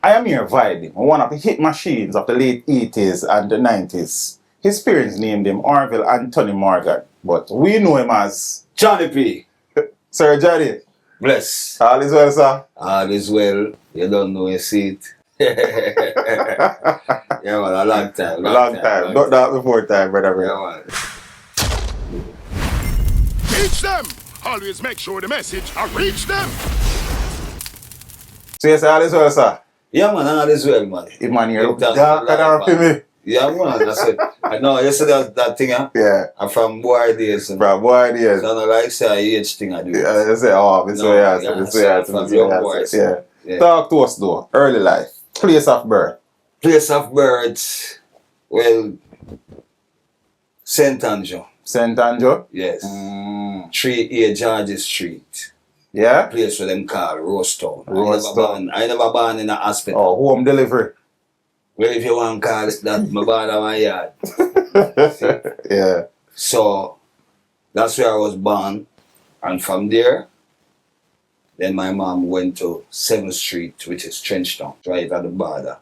I am here vibing on one of the hit machines of the late 80s and the 90s. His parents named him Orville Anthony Morgan, but we know him as Johnny P. Sir Johnny. Bless. All is well, sir? All is well. You don't know, you see it. Yeah, man, a long time. Long time. Not that before time, brother. Yeah, man. Teach them! Always make sure the message reach them! So yes, all is well, sir? Yeah, man, all is well, man. The man here look darker than me. Yeah, man, that's it. I know, you see that thing, huh? Yeah. I'm from boy days. From boy days. So I don't like say age thing I do. Yeah, you say, oh, this way, yeah. Talk to us, though. Early life. Place of birth. Place of birth, well, St. Andrew. St. Andrew? Yes. 3A Georges Street. Yeah? Place where them call Rostown. Rostown. I never born in a hospital. Oh, home delivery. Well, if you want to call it that, my born in my yard. Yeah. So, that's where I was born. And from there, then my mom went to 7th Street, which is Trenchtown, right at the border.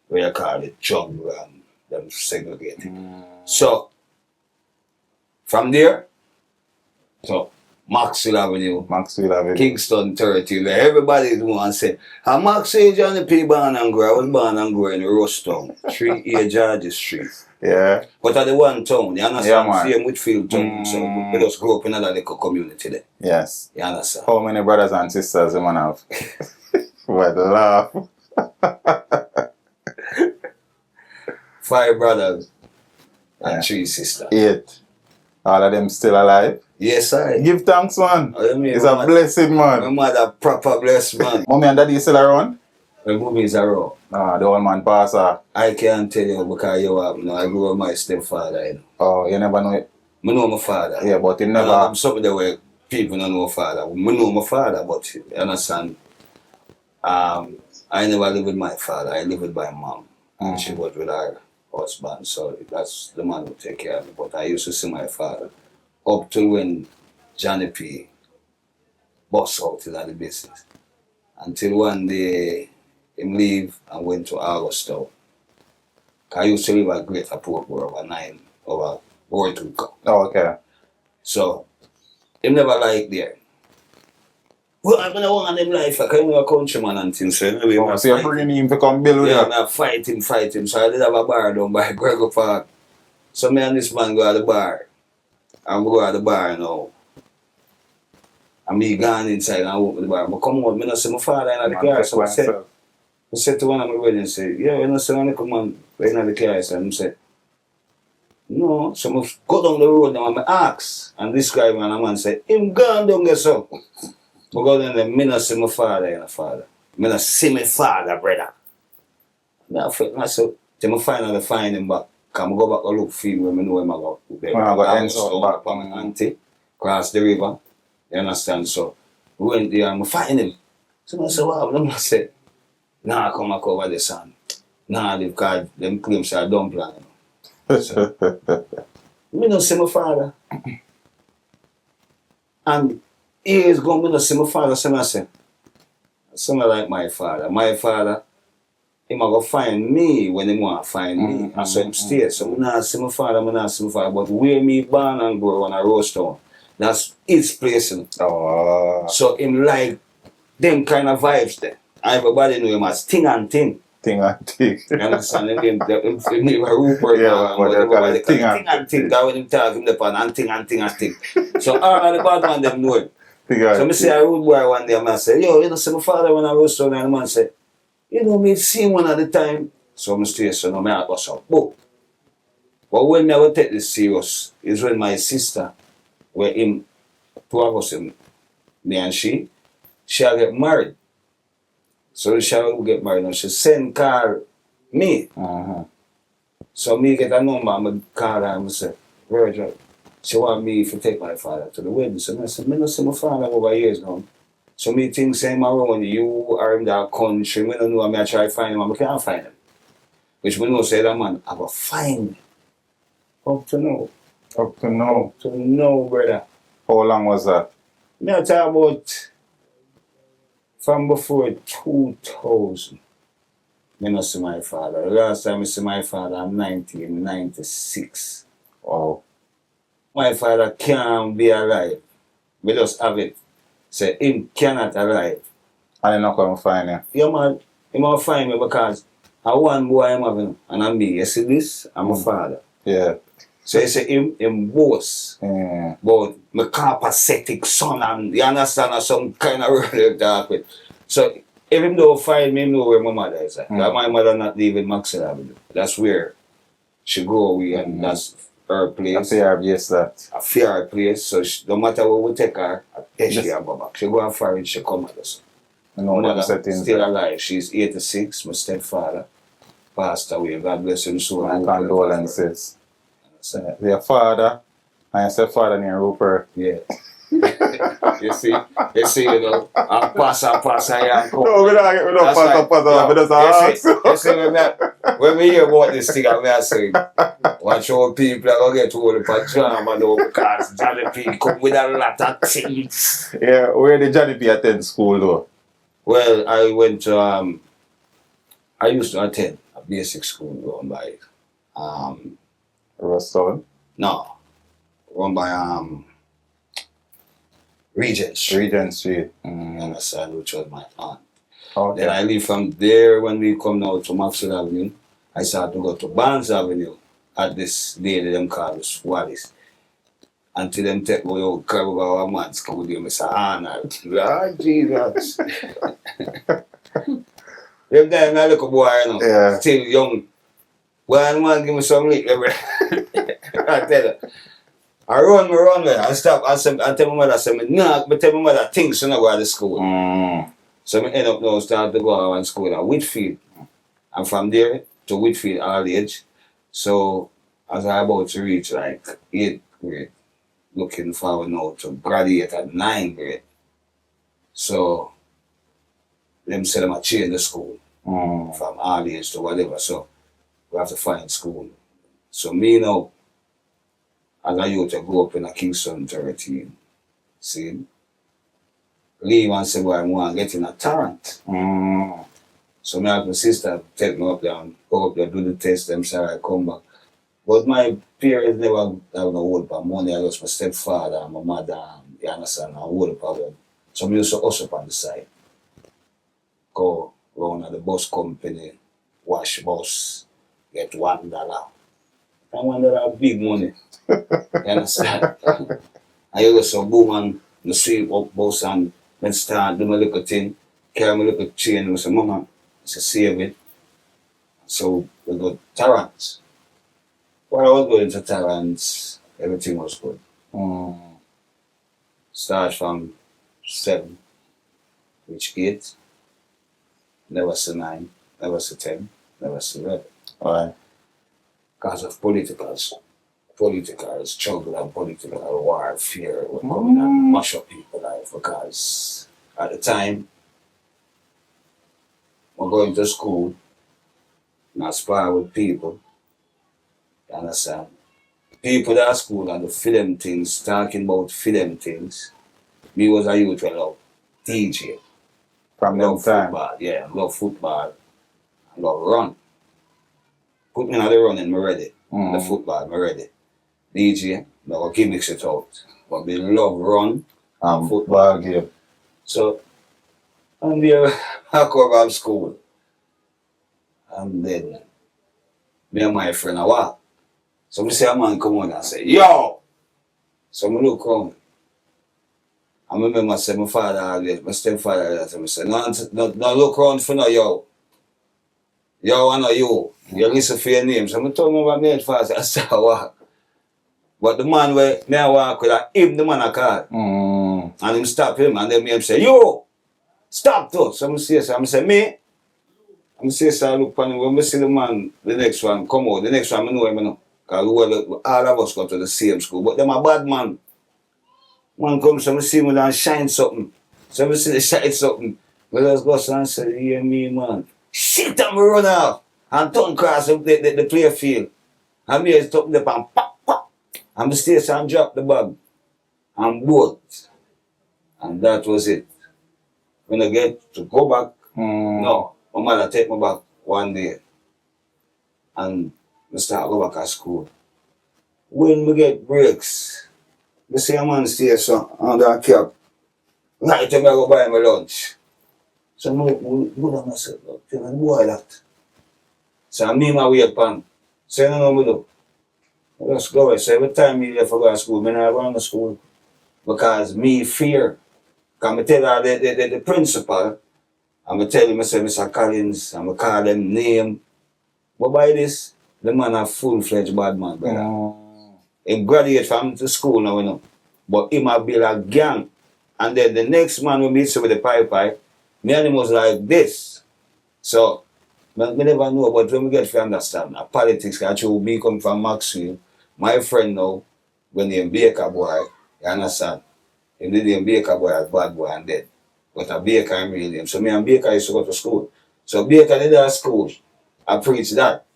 Where you call it jungle and them segregated. So, from there, so Maxwell Avenue, Kingston 30, where everybody wants to say, how Maxwell Johnny P. born and grow? I was born and grow in Rostown, 3A Georges Street. Yeah. But at the one town, you understand? Yeah, man. Same Whitfield town, so we just grew up in another little community there. Yes. You understand? How many brothers and sisters you man have? What laugh. 5 brothers and 3 sisters. 8. All of them still alive? Yes, I. Give thanks, man. I mean, It's a blessing, man. My mother proper blessed, man. Mommy and daddy still around? My mommy is around. Ah, the old man passer. I can't tell you because you have, I grew up with my stepfather. You know. Oh, you never know it? I know my father. Yeah, but you never... I'm something that where people don't know my father. I know my father, but you understand, I never lived with my father. I lived with my mom. And she was with her husband, so that's the man who take care of me. But I used to see my father up till when Johnny P. bust out in the business. Until one day, him leave and went to Augustown. I used to live at Greater Portborough over Bortuca. Oh, okay. So, him never liked there. Well, I don't want them life, I can't a countryman and things. So, anyway, so you're bringing him to come build with you? Yeah, I fight him. So I did have a bar down by Gregor Park. So me and this man go at the bar. And we go at the bar now. And me gone inside and open the bar. But come on, I don't see my father in the car. So I said to one of my brothers, yeah, you don't see one come on in the car. So I said, no. So I go down the road now and I ask. And this guy, man said, him gone down there, so. I go down there, I don't see my father and the father. I don't see my father, brother. I said, till I finally find him back. Because I go back and look for him when I know him I go there. I go ends back from my auntie, cross the river. You understand? So we went there and I find him. So I said, wow, I said, nah, come back over the sun. Nah, because them claims are dumb plan. So, I don't see my father. And years ago, I don't see my father. So I said, something like my father. My father, he might go find me when he want to find me. And so him stay. So I not see my father, But where me born and grow on a Rostown, that's his place. Oh. So him like them kind of vibes there. Everybody know him as Ting and Ting. Ting and Ting. You understand? Him never Rupert. Yeah, but they call it Ting and Ting. That's when him talk him the and Ting and Ting and Ting. So all the bad man them know him. So I say a rude boy one day, I say, yo, you know, see my father when I was so, and the man said, you know, me see one at the time. So I stay, so no, I was up. But when I would take this serious, is when my sister, where him, 2 of us, me and she get married. So she will get married and she send call me. So me get a number, I call her and I say, Virgil, she want me to take my father to the wedding. So I said, I don't see my father over years now. So me think same around you are in that country. I don't know, I try to find him, I can't find him. Which we know say that man, I will find him. Up to now. Up to now. Up to now, brother. How long was that? Me I talk about From before 2000, I don't see my father. The last time I see my father, I'm 1996. Wow. My father can't be alive. We just have it. Say, him cannot alive. And he not come find you. Yeah, man. He must find me because I one boy I'm having, and I'm me. You see this? I'm a father. Yeah. So you say him boss. Yeah. But my copacetic son, and you understand, or some kind of really dark with. So even though find me, know where my mother is at. My mother not living Maxwell Avenue. That's where she go away, and that's her place. I fear yes that. A fair place. So no matter where we take her, she go back. She go and foreign, she come at us. You know, My mother settings still alive. She's 86. My stepfather passed away. God bless him soul. My condolences. Your father and your stepfather named Rupert. Yeah. you see, you know, I pass, yeah. No, we don't pass. We just ask. You see, when we hear about this thing, I'm saying, watch how people are going to get to the pajama though, because Johnny P come with a lot of things. Yeah, where did Johnny P attend school though? Well, I went to, I used to attend a basic school run by, Ruston? no, run by, Regent Street. Regent Street. You understand, which was my aunt. Okay. Then I leave from there when we come now to Maxwell Avenue. I started to go to Barnes Avenue at this lady them called Wallace. Until them take me out, carry our man's come with them, Mr. Arnold. Lord Jesus. Them time I look a boy, you know, Yeah. still young. Well, man, give me some lick. I tell you. I run, I stop, I tell my mother, I say, nah, but tell my mother, things so I go to school. So I end up now start to go around school at Whitfield. And from there to Whitfield all age. So as I about to reach like 8th grade, looking forward now to graduate at 9th grade. So them say them I change the school from all age to whatever. So we have to find school. So me now, as I used to grow up in a Kingston 13, see, leave and say, well, I want to get in a Tarrant. So me and my sister take me up there and go up there, do the test, them say I come back. But my parents never have no hold for money. I lost my stepfather and my mother, and you understand, and hold problem. So me used to hustle up on the side. Go round at the bus company, wash bus, get $1. And $1 big money. You understand? I used to boom and the sweep up bus and then start do my little thing, carry my little chain and say, Mama, I say, save it. So we go to Tarrant. While I was going to Tarrant, everything was good. Start from 7, reach 8, never see 9, never see 10, never see 11. Right. Because of political struggle and political warfare were coming and mash up people's life. Because at the time, we're going to school, not spar with people. You understand? People at school and the film things, talking about film things. Me was a youth who love DJ. From Love them time. football, yeah, love football. I love run. Put me on the running, I'm ready. The football, I'm ready. DJ, no gimmicks it out. But we love run and football game. So, and there I come from school. And then me and my friend I walk. So we see a man come on and say, yo! So I look around. I remember I said, my father always, my stepfather always, I said, no look around for no yo. Yo, I know you. You listen for your name. So I told him about me at first, I said, I walk. But the man where me I walk with, him the man I call. And him stop him, and then me him say, yo! Stop though. So I say, me? I say, so I look on him, when I see the man, the next one come out, the next one I know him, you know. Because all of us go to the same school, but them a bad man. Man comes, so I see him and shine something. So I see the shine something. But let's go and say, yeah, me, man. Shit, I'm run off. And turn across the player field. And me is top the pan, pop, pop. And the station and drop the bag. And bolt. And that was it. when I get to go back, no, my mother take me back one day and I start go back at school. When we get breaks, the same man stay so under a cap. Night time I go buy my lunch. So I go down and say, look, tell the boy that. So I mean my way upon. So you know what I do? I just go away. So every time me left for go to school, I not go to school. Because me fear. Because I tell her the principal, I'm going to tell him, I say, Mr. Collins, I'm going to call them name. But by this, the man a full-fledged bad man, brother. He graduate from the school now, you know. But he might be like gang. And then the next man will meet with the pipe, me and him was like this. So, I never know, but when we get to understand, politics, actually, me come from Maxwell, my friend now, when he Baker boy, you understand? He did him Baker boy as bad boy and dead. But a Baker I'm real name. So me and Baker used to go to school. So Baker did that school. I preach that.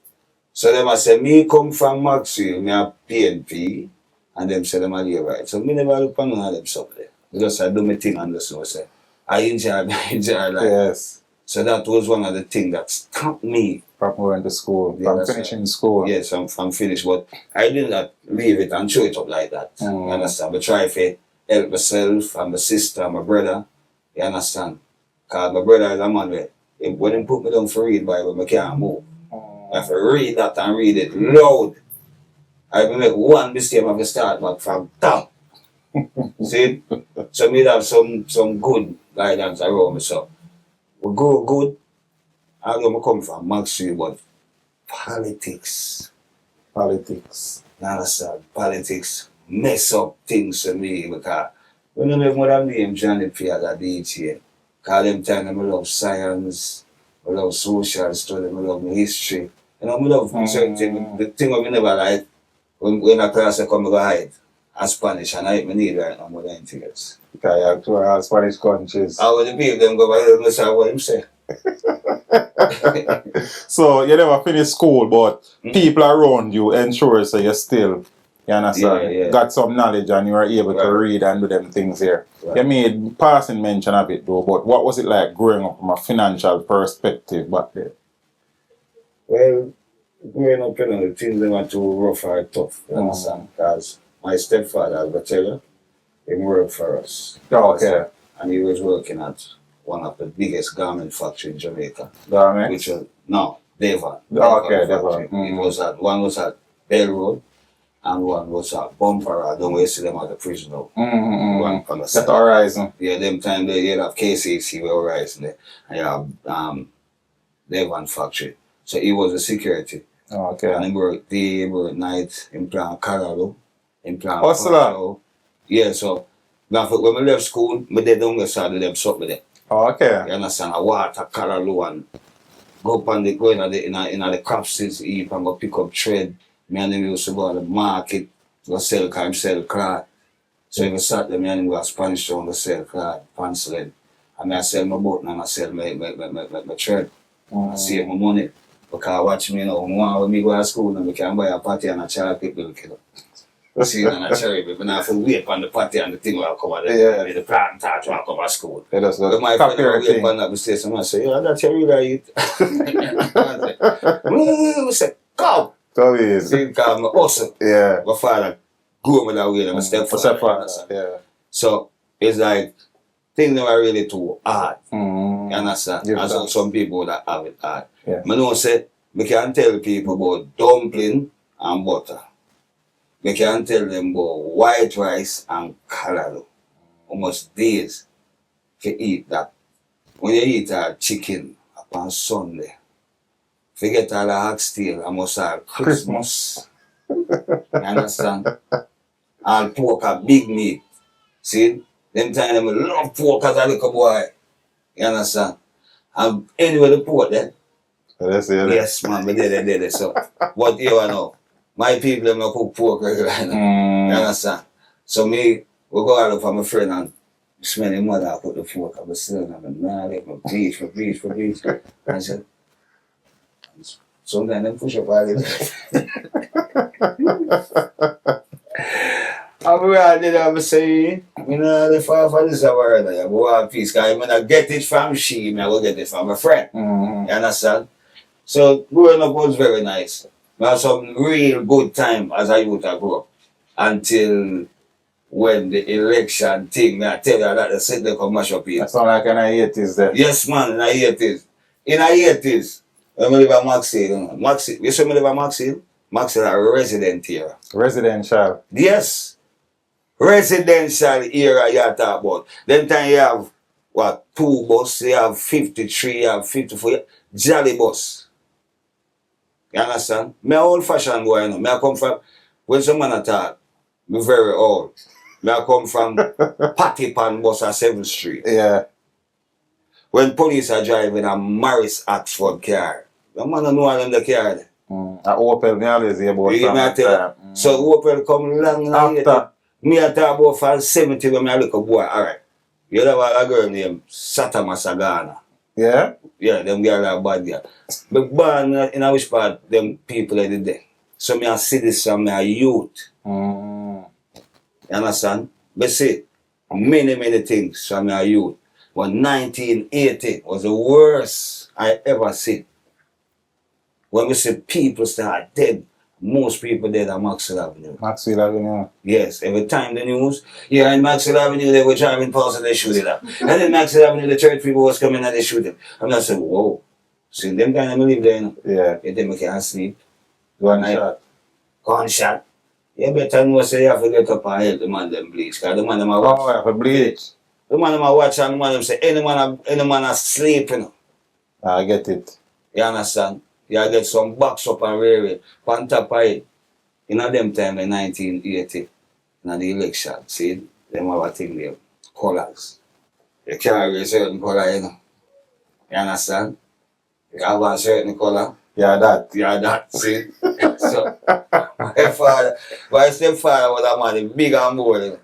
So them I say, me come from Maxwell, me a PNP, and them say them a live right. So me never look on none of them stuff there. Because I do my thing on the snow, say. I enjoy life. Yes. So that was one of the things that stopped me. From going to school, from finishing school. Yes, I'm finished, but I did not leave it and show it up like that. You understand? But try to help myself and my sister and my brother. You understand? Because my brother is a man where, when he put me down for read Bible, I can't move. I have to read that and read it loud. I will make one mistake, I have to start back from top. See? So me have some good guidance around me. So we go good. I don't know where I come from, Maxwell, but politics. Politics. You understand? Politics mess up things for me because when I make more name Johnny P as a DJ, because them time I love science, I love social study, I love history. You know, I love certain things. The thing I never like, when a class I come I go hide, and Spanish, and I need right now more than anything else. Because you have to all Spanish countries. I would people them go by them and say what him say. So you never finish school, but people around you ensure so you still, you understand, got some knowledge and you are able to read and do them things here. You made passing mention of it though, but what was it like growing up from a financial perspective back then? Well, growing up, you know, the things they were too rough or tough, you understand? Because my stepfather, as I tell you, he worked for us. Okay. And he was working at one of the biggest garment factory in Jamaica. Garment? Which was, no, Devon. Okay, Devon. It was at, one was at Bell Road and one was at Bumper Road. Don't we see them at the prison now? One on the side. At Horizon. Yeah, them time they have KCC where Horizon there. And you have Devon factory. So he was a security. Okay. And he worked day, he worked night, in Plan Colorado, in Plan Hustler. Yeah, so when we left school, we did don't get started them something there. Okay. You understand? I water Colorado and go up on the go in the crop seeds eat and go pick up trade. Me and him used to go to the market to sell car, sell cloth. So if I start them, me and him go to Spanish Town to sell cloth, penciling. And I sell my boat and I sell my trade. I save my money. Because watch me now, when me go to school and we can buy a party and a charge people kilo. See, and a cherry, but now if we wait on the party and the thing will come out, the plant touch will come to school. That's what my friend will wait on that station and say, yeah, that cherry right. We say, come. So easy. See, because I'm awesome. Yeah. My father grew me that way, and my stepfather. Yeah. So it's like, things that are really too hard. You understand? And so some people that have it hard. Yeah. I know say, we can tell people about dumpling and butter. We can tell them about white rice and callaloo. Almost days to eat that. When you eat a chicken upon Sunday, forget all the oxtail, I must have Christmas. You understand? And pork a big meat. See? Them time them love pork as a little boy. You understand? And anyway the pork then. Yes, man, we did it. So, what you know? My people them not cook pork right now. You understand? So me, we go out for my friend and smell him mother put the pork. I was sitting and I'm nah, let me bleach. And I said, sometimes them push up all it. I did have to say, the father is a word. I want peace. Because when I get it from she, I will get it from a friend. You understand? So growing up was very nice. I had some real good time as a youth I grew up. Until when the election thing, I tell you that the city come mash up here. That sound like in the 80s then. Yes, man, in the 80s. In the 80s, when I live at Maxfield, you see me live at Maxfield? Maxfield are resident here. Residential. Yes. Residential area you talk about. Then time you have, what, 2 bus, you have 53, you have 54, jolly bus. You understand? Me old fashioned boy, you know. Me I come from, when some man talk, me very old. Me I come from Patty Pan bus at 7th Street. Yeah. When police are driving a Morris Oxford car, the man don't know them the car. A Opel, me always hear about that. So Opel come long after. Me I talk about from 70 when I look a boy, alright. You know a girl named Satama Sagana. Yeah? Yeah, them girl are bad girl. But born in a which part them people are there. So me I see this from my youth. You understand? But see, many things from my youth. But 1980 was the worst I ever seen. When we see people start dead, most people dead at Maxwell Avenue. Maxwell Avenue? Yes, every time the news, yeah, in Maxwell Avenue they were driving past and they shoot it up. And in Maxwell Avenue the church people was coming and they shoot it. And I said, whoa. See, them kind of believe there, you know? Yeah. They them can't sleep. Gunshot. Gunshot. You better know say you have to get up and help the man them bleach. Because the man them watch. Oh, you have to bleach. The man them watch and the man them say, any man asleep, you know. I get it. You understand? You get some box up and rear it. On top of it. In them time in 1980, in the election, see, them have a thing there, colours. You carry a certain colour, you know. You understand? You have a certain colour. Yeah, that. Yeah, that, see. So, my stepfather was a man, big and bold, you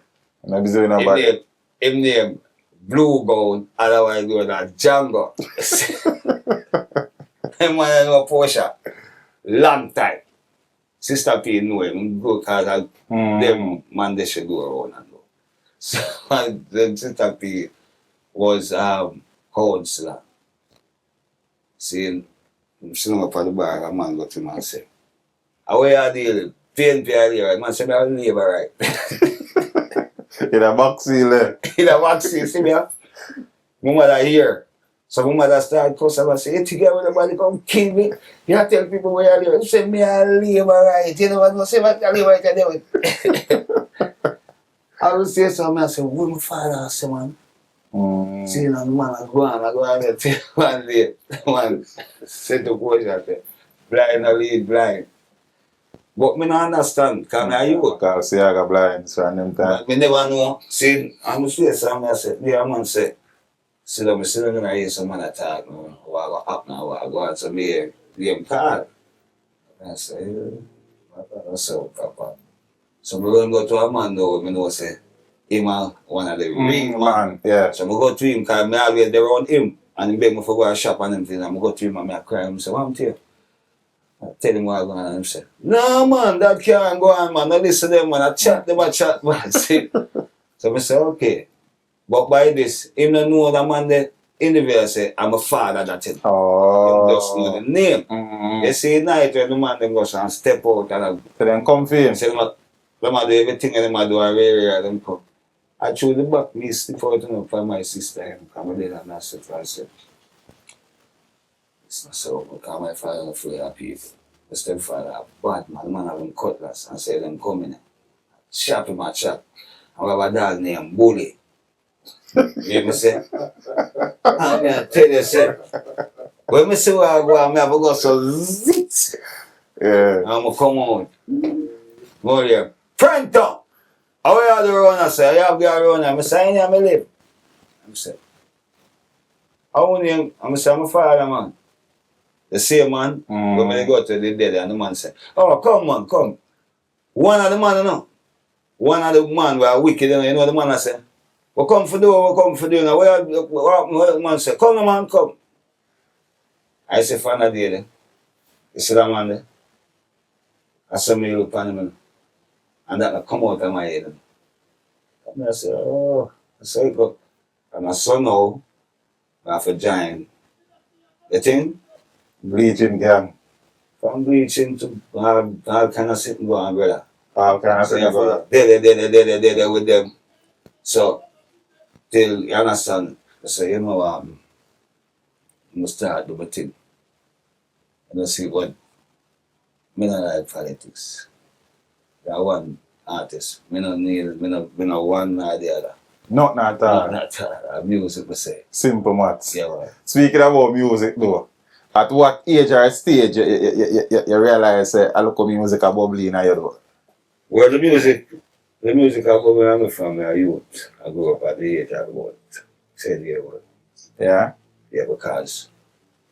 know. I'm busy with nobody. Him name Blue Gold, otherwise known as Django. Him man know Porsche. Long time. Sister P know him go because them man they should go around and go. So the Sister P was counselor. See, I'm sitting up at the bar, a man go to him and say, how are you dealing? PNP here, man say, I'm labor right. In a Maxwell there. In a Maxwell, see me? My mother here. So my mother started cussing and say, hey, together with nobody come kill me. You have to tell people where you live. You say, me I live right. You know what? I say, I live right, I do it. I will say something, I say, who my father? I say, man. See, you know, man, I go on there, tell one day, man, said the voice out there, blind or lead blind. But me don't understand, because I you. Because see, I got blind, so I them time. Me never know. See, I'm say something, I said, yeah, man, say, see, I'm still going to hear some man attack, what go up now, what go on to me, game card. I say, what's up, Papa? So we going to go to a man now, I know, say, him one of the ring man. Yeah. So I go to him, because I always there around him, and he beg me for go to shop and everything, and I go to him and I cry, and I say, what am I I tell him what I'm going on, and he say, no, man, that can't go on, man, I listen to them, man, I chat, man, see. So I say, okay. But by this, him don't know the man that interview say, I'm a father that him. Oh. Him just know the name. You see, night when the man them goes and step out and so then come for him. say, them do everything and them do a rare them come. I choose the back, me step out for my sister and come in and I said, it's not so, because my father is afraid of people. The stepfather, a bad man, the man have them cutlass and say them coming. Sharp in my chap. I have a dog named Bully. You hear me say? I'm going to tell you, say, when I see where I go, I'm going to go so zit. Yeah. I'm going to come out. Go here. Pronto! How are you the runner, say? I have got a runner. I say, I live. I say, how are you? I say, I'm a father, man. The same man, when I go to the dead, and the man say, oh, come, man, come. One of the man, you know. One of the man were wicked, you know the man I say. We come for do now. Where man say, come man, come. I say, for another day then. You see that man there? I saw me look on him and that come out of my head. And I said, oh, I said, look, and my son now, I have to join the thing. Bleaching gang. From bleaching to all kind of sitting going, brother. All kind of So thing going on. there with them. So, till you understand, I say, you know, I must start do my thing. And I see what, me not like politics. That one artist, me not need, me not one or the other. Nothing at all. Not music, we say. Simple maths. Yeah, well. Speaking about music though, at what age or stage you realize I look at music a bubbly in your door? Well, the music I go where I'm from, a youth. I grew up at the age of about 10 years old. Yeah? Yeah, because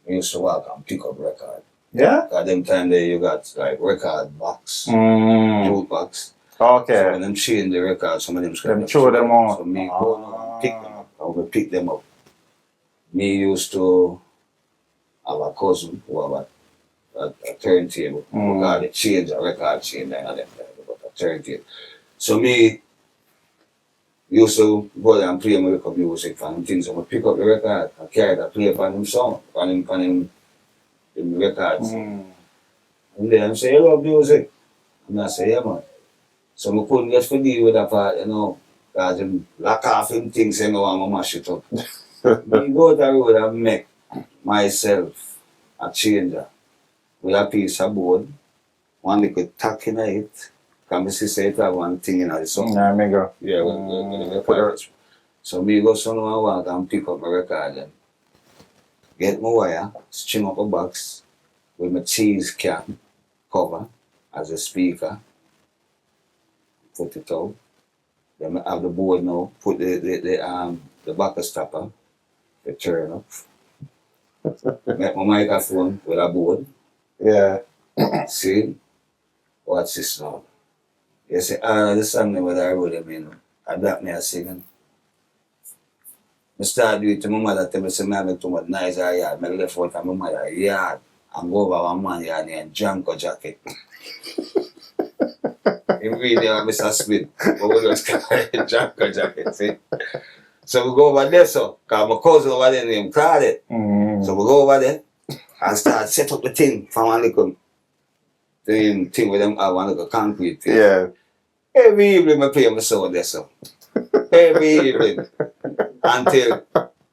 we used to walk and pick up record. Yeah? At them time there you got like record box, Mm. box. Okay. So when them change the record, some of them Them throw them out. So me go and pick them up. I would pick them up. Me used to have a cousin who have a turntable. Because they change a record change and them a turntable. So me used to go there and play my record music and things. So I pick up the record and carry it, play for them song, for them records. And then I say, you love music? And I say, yeah man. So I couldn't get to deal with that part, you know, because them lock off them things, you know, and I mash it up. Me go to the road and make myself a changer with a piece of board, one little tack in it. Can me say it have one thing in the song. Yeah, me go. Yeah, with the record. So me go somewhere and walk and pick up my record then. Get my wire, string up a box with my cheese can cover as a speaker. Put it out. Then I have the board now, put the backer stopper, the turn up. Make my microphone with a board. Yeah. See? Watch this now. You say, the song that I wrote them in. Adapt me a singing. I start doing it to my mother, tell me, say, I make too much noise or yard. I left out of my mother yard and go over one man yard and Janko jacket. In video, I miss a split. But we just Janko jacket, see? So we go over there, so, because my cousin over there named Claudet. So we go over there and start set up the thing from one little thing with them have one little concrete thing. Yeah. Every evening I play my sound there, so. Every evening. Until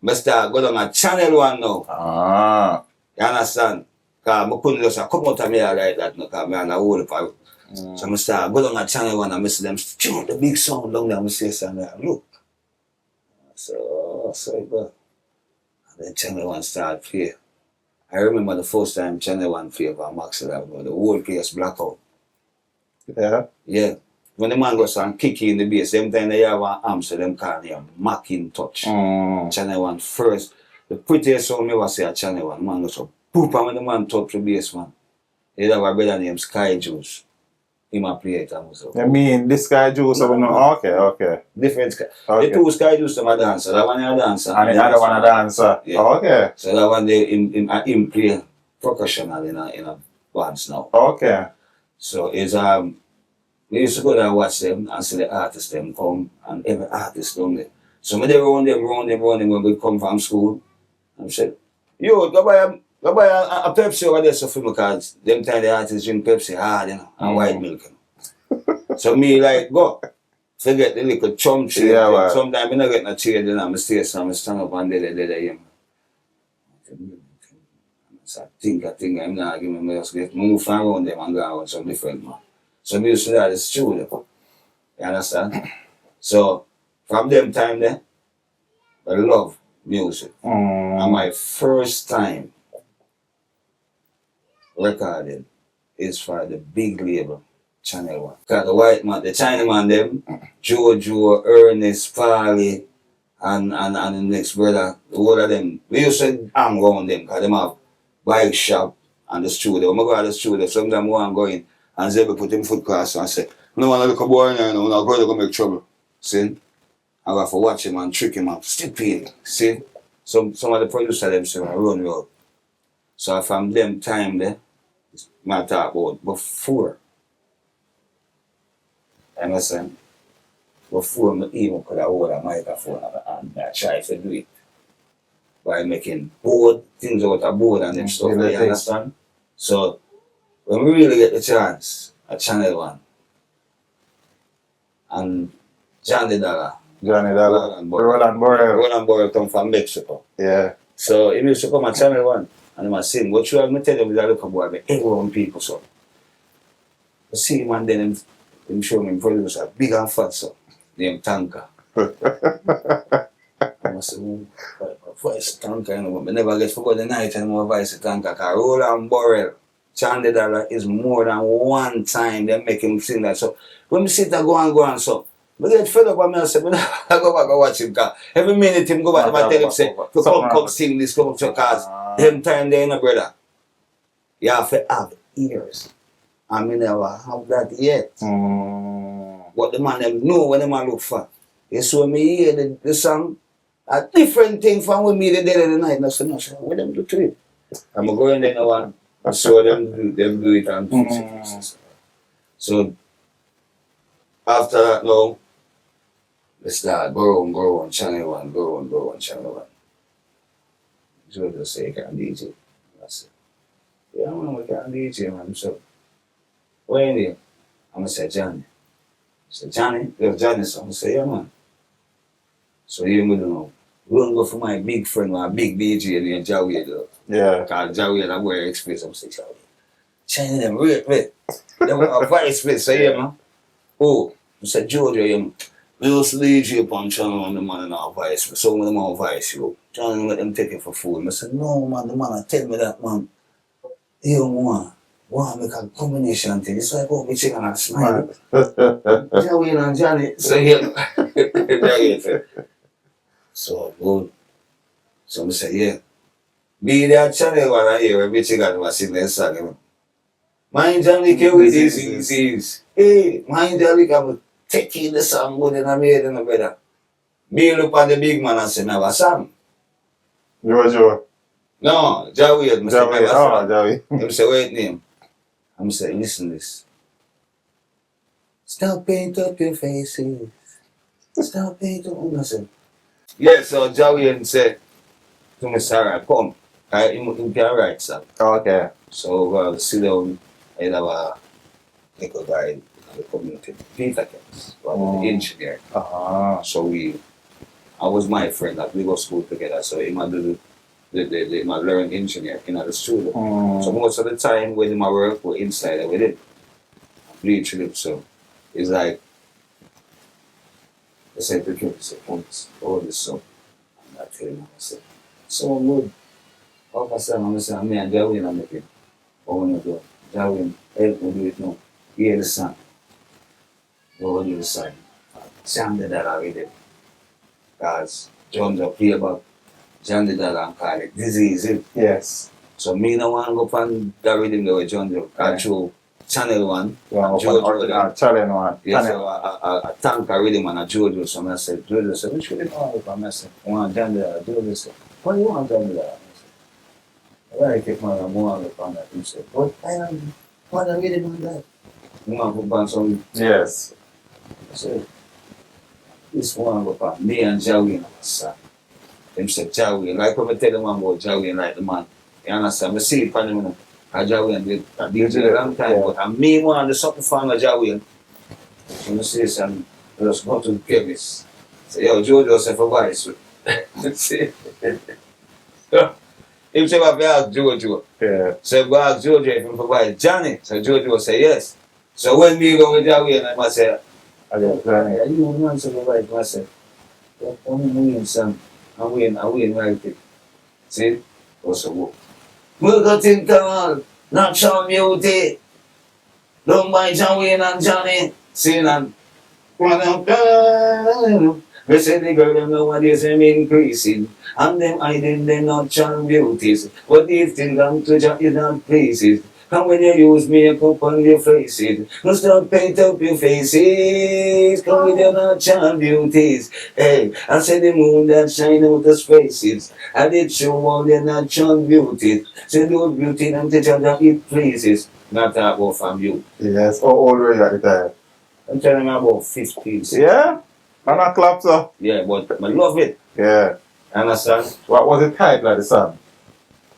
I start go down on channel 1 now. You understand? Because I couldn't just come out of me like that, because I'm on a whole part. So I start go down on channel 1 and I see them tune the big sound down there and I say something like, look. So it go. And then channel 1 start play. I remember the first time channel 1 play for Maxwell, the whole place blackout. Yeah. Yeah. When the man goes and kick in the bass, them time they have an amp, so them call it a Macintosh. Channel 1 first. The prettiest sound me ever see at Channel 1, man goes so poop, and when the man touch the bass, man, he have a brother named Sky Juice. He might play it and so. I mean, this Sky Juice, okay. Different Sky. Okay. The two Sky Juice them a dancer, that one a dancer. And the other one a dancer. Yeah. Okay. So that one they him play percussional in a bands now. Okay. So it's we used to go there and watch them and see the artists them come and every artist down there. So when they round them when we come from school. And I said, yo, go buy a Pepsi over there so for me because them time the artists drink Pepsi hard, you know, and white milk. You know. So me like go. Forget the little chum change. Yeah, well. Sometimes I don't get no change and I stay so I stand up and there. So I think I'm not giving me just get move around them and go out some different man. So we used to do that in the studio. You understand? So from them time there, I love music. And my first time recording is for the big label, Channel 1. Because the white man, the Chinaman them, Jojo, Ernest, Farley, and the next brother, the whole of them, we used to hang around them because they have bike shop and the studio. When I go to the studio, sometimes I want to go in and Zebby put him foot class and say, no one look a boy now, no one going to make trouble. See? I got to watch him and trick him and still pay. See? Some of the producers them say, run road. So from them time there, I talk about before. You understand? before I even could hold a microphone and I try to do it by making board things out of board and them stuff, you understand? So when we really get the chance at Channel 1 and Johnny Dollar, Roland Borrell come from Mexico. Yeah. So he used to come at Channel 1 and he must sing. What you have me tell them is I look at boy, everyone people so. I see him and then him show me producer big and fat so. Named Tanker. I said, voice Tanker, you know, but never get forgot the night and my voice Tanker. Because Roland Borrell, Chandy Dollar is more than one time they make him sing that. So when we sit there go and so, I get fed up and I say, I go back and watch him because every minute him go back and tell him say, come sing this, come to cause them time they ain't a brother. You have to have ears. And we never have that yet. What the man them know when the man look for. You saw me hear the song, a different thing from when me the dead of the night. And I said, no, what them do to it? I'm going to go in there now and show them do it and fix it. So after that now, let's start grow on Channel 1, grow on Channel 1. So just say, can DJ? I said, yeah, man, we can DJ, man. So, what in there? I'm going to say, Johnny. I said, Johnny? There's Johnny, so I'm going to say, yeah, man. So, you don't know. We're going to go for my big friend, my big DJ named Jawi, though. Yeah. Because Jawi, that boy express, I'm saying, Jawi. China them, wait. They want a vice place, so yeah, man. Oh, I said, Georgia, yeah, man. We used to DJ upon Channel on the man in our vice. So when the man vice you, Channel let them take it for food. I said, no man, the man tell me that man. You want make a combination thing. It's like oh me chicken and smile. Joey and Johnny. So yeah. So good. So I said, yeah. Be there Channel 1 and here every chicken was sing that song. Mind Johnny care with disease. Hey, mind Johnny come taking the song good and I made it no better. Me look at the big man and say, never song. Joe. No, Jawi. Jawi. Him say, wait name. I'm say, listen this. Stop paint up your faces. Stop paint up your faces. Yeah, so Jawi said to me, Sarah, come. Him can write song. Okay. So sit down and have a little guy in the community. Peter Kemps, the engineer. So I was my friend that we go to school together. So he might do the learn engineer in the studio. So most of the time when my work we're inside with it. Bleach with him. So it's like I said to him, all this song. And I tell him, I said, so good. All I said, me and Jawin are making. Oh no go. Jawin, help me do it now. Hear the song. Go do the song. Chandy Dollar with it. Because John just play about Chandy Dollar and call it disease. Yes. So me no want to go find the rhythm the way John just through Channel 1. Channel 1. Yes, a tanker rhythm and a Jojo. So I said, Jojo said, which rhythm I want? I said, I want Chandy Dollar. Jojo said, what do you want Chandy Dollar? I like it, man. I'm more on that. He said, but I want to rhythm on that. You want to put on some? Yes. I said, this one go for me and Jawi son. Them said Jawi, like when I tell them about Jawi like the man. You understand? I see it for them. Jawi and they DJ a long time, but I me want to something for Jawi. So I say some just go to the chemist. Say, yo, Jojo say for vice. Him say I ask Jojo. Yeah. So go ask Jojo if he provide Johnny. So Jojo say yes. So when me go with Jawi and I must say you want to provide myself. I'm winning some. I win right it. See? Also go. Look in town, not show beauty. Don't buy Johnny and Johnny. See that? They say the girl them nowadays them increasing. And them hiding them not charm beauties. But these things come to judge in that places. And when you use makeup on your faces, no stop paint up your faces. Come with your natural beauties. Hey, I said the moon that shine out the spaces. I did show all the natural beauties. Say those beauty and teach other it places. Not that about from you. Yes, how old were you at the time? I'm telling you about 15. Yeah? And a clap, sir. Yeah, but I love it. Yeah. Understand? What was the title of the song?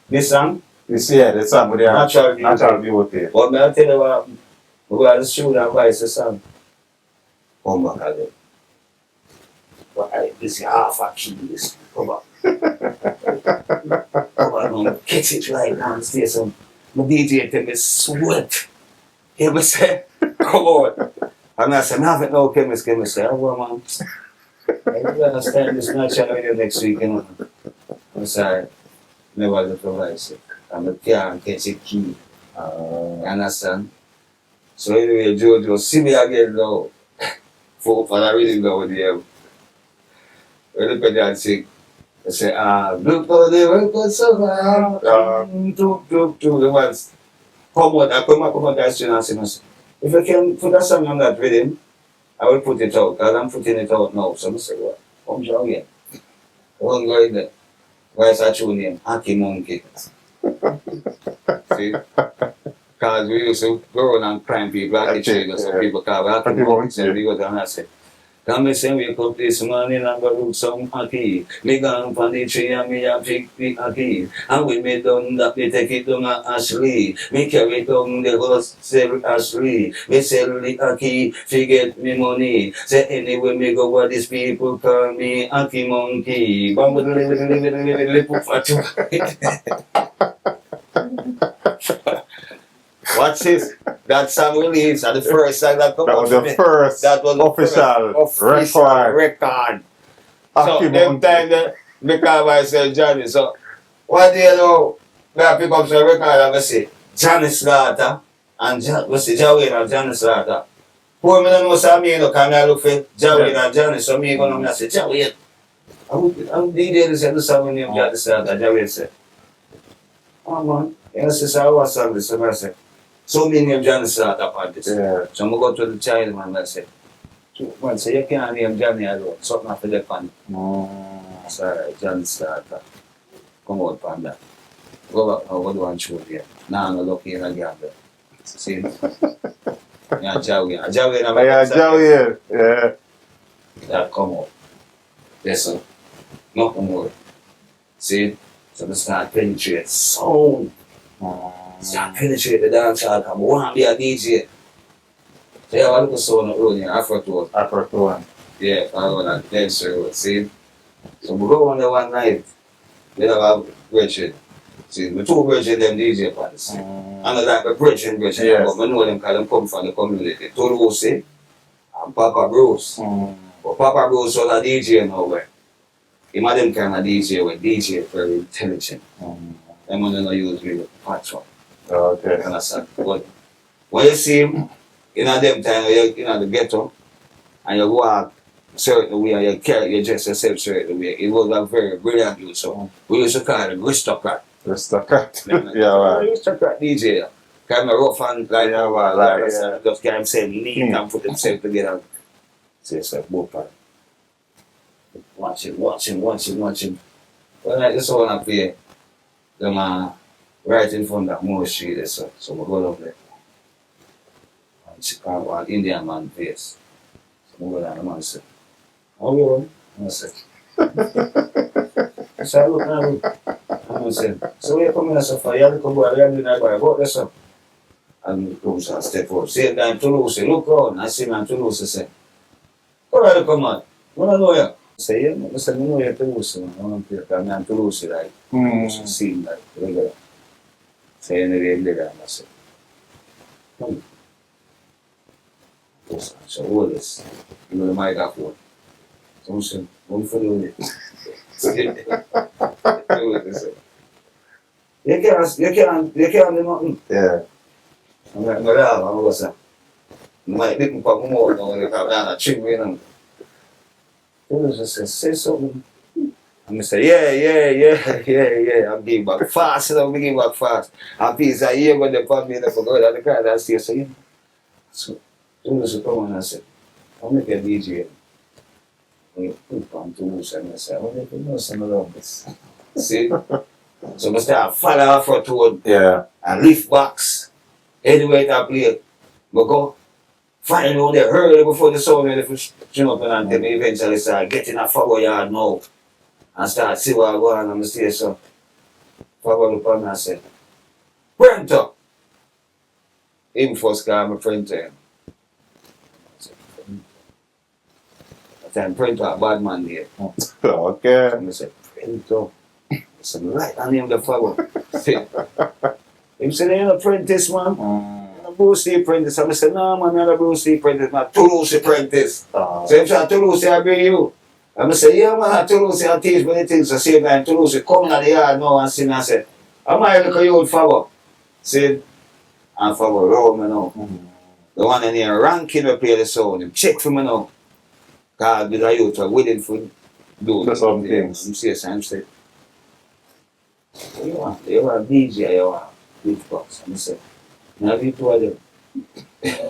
This song? The song with the natural beauty. But I'll tell you what, we got to shoot that voice the song. Come back again. But this is half a key, this. Come back. Come back, man. Catch it right now and stay some. My DJ tell me sweat. He me say, come on. And I said, I haven't no chemist. He say, oh, well, man. I understand this natural video next week, you know. I'm sorry. Never the provider. I'm a can't catch a key. You understand? So anyway, Jojo, see me again now. For I really go with you. When the pedal sick, I say, look for the record survive. The ones come on, guys, and say, if I can put a song on that rhythm, I will put it out. Because I'm putting it out now. So I say, what? Come down again. I won't go in there. Where's that tune name? Hacky Monkey. See? Because we used to go around and crime people at the trade, so people call Hacky Monkey, and we go down and say, come and say, wake up this morning and go do some hockey. Me gone from the tree and me a pick the hockey. And when me done that, me take it down to Ashley. Me carry it down the house, sell Ashley. Me sell the hockey, forget me money. Say anyway me go where these people call me Hacky Monkey. Watch this. That song released at the first song that come out. That was the first official record. Hacky So them time the car by say Johnny. So what do you know? Me I pick up some record and I say Johnny Slaughter and Jawin and Johnny Slaughter. Poor me don't know say me no come here look for Jawin and Johnny. So me go and say Jawin. I'm DJ this and the song name Johnny Slaughter. Jawin say, oh man, you know say I was song this and I say. So many name Johnny Slaughter upon this. Yeah. So I go to the child man and I say, man, say you can't name Johnny alone. Something after the pan. Sorry, Johnny Slaughter. Come out from that. Go back now, go do one show here. Now I'm lucky in a gamble. See? Yeah, Jawi. Jawi. Yeah. That come out. Listen. Nothing more. See? So they start penetrate sound. Start penetrate the dance hall. I want to be a DJ. So yeah, I look at sound road here, Afro-tone. Yeah, I want to dance road, see? So we go on there one night. We have a bridge. See, the two bridges them DJ fans. And like a bridge, yes. But I know them because they come from the community. Toulouse and Papa Bruce. But Papa Bruce was a DJ nowhere. Imagine kind of DJ with DJ very intelligent. Them one don't use really patron. Okay. Understand? But when you see him, in them time, you're in the ghetto, and you walk certain way, and you dress yourself certain way, it was a very brilliant youth. So we used to call him aristocrat. Aristocrat. Yeah, right. Aristocrat DJ. Kind of rough and like, yeah. Just get himself neat and put himself together. So it's like, both watch him. Well, like this one up here, them right in front of that Moore Street there, so we go up there. And Chicago, an Indian man face. So we go down, the man say, how you doing? I said, so I look and I said, so where you coming here, so far? You have to come over, you have to do that by about this up. And Toulouse and step up. Same time Toulouse, look around, I see man Toulouse say, where are you come on? What I know you? I say, yeah, I said, I know you're Toulouse, man. I want to play, because I'm Toulouse, like, scene, like, regular. Say, anyway, I said, so all this, you know the microphone. So I said, what for you with it? You can't do nothing. Yeah. I'm like, I'm going to say, might didn't put more than when you come down a tree with them. He was just say, say something. And I say, yeah. I'm getting back fast, I'm getting back fast. And peace, I hear when they put me in the forgot at the car, that's here, so yeah. So, he was to come and I said, I'll make a DJ. And you put on to lose, and I said, oh, you know some of this. See? So I start falling off for toad. Yeah. And lift box. Anyway, I play. But go. find out there early before the sun ready for shut up and then eventually start getting a fog yard now and start see what going on the station. Fog up and I said, printer! Him first call my printer. That time printer a bad man there. Okay. And I said, printer. I said, right on him the fog up. Him said, you know apprentice man. Bruce Lee apprentice. I said, no man, I'm not a Bruce Lee apprentice, man. Toulouse apprentice. So if you're Toulouse, I'll bring you. I said, yeah man, at Toulouse, I'll teach many things. So same time, Toulouse, come in the yard now and see me. I said, I might look at you old Fabo. See, and Fabo roll me now. The one in here ranking up here the sound. Him check for me now. God, with a youth, I'm willing for do some things. I'm serious, I'm saying. You want DJ, you want beatbox. I said, now you told them.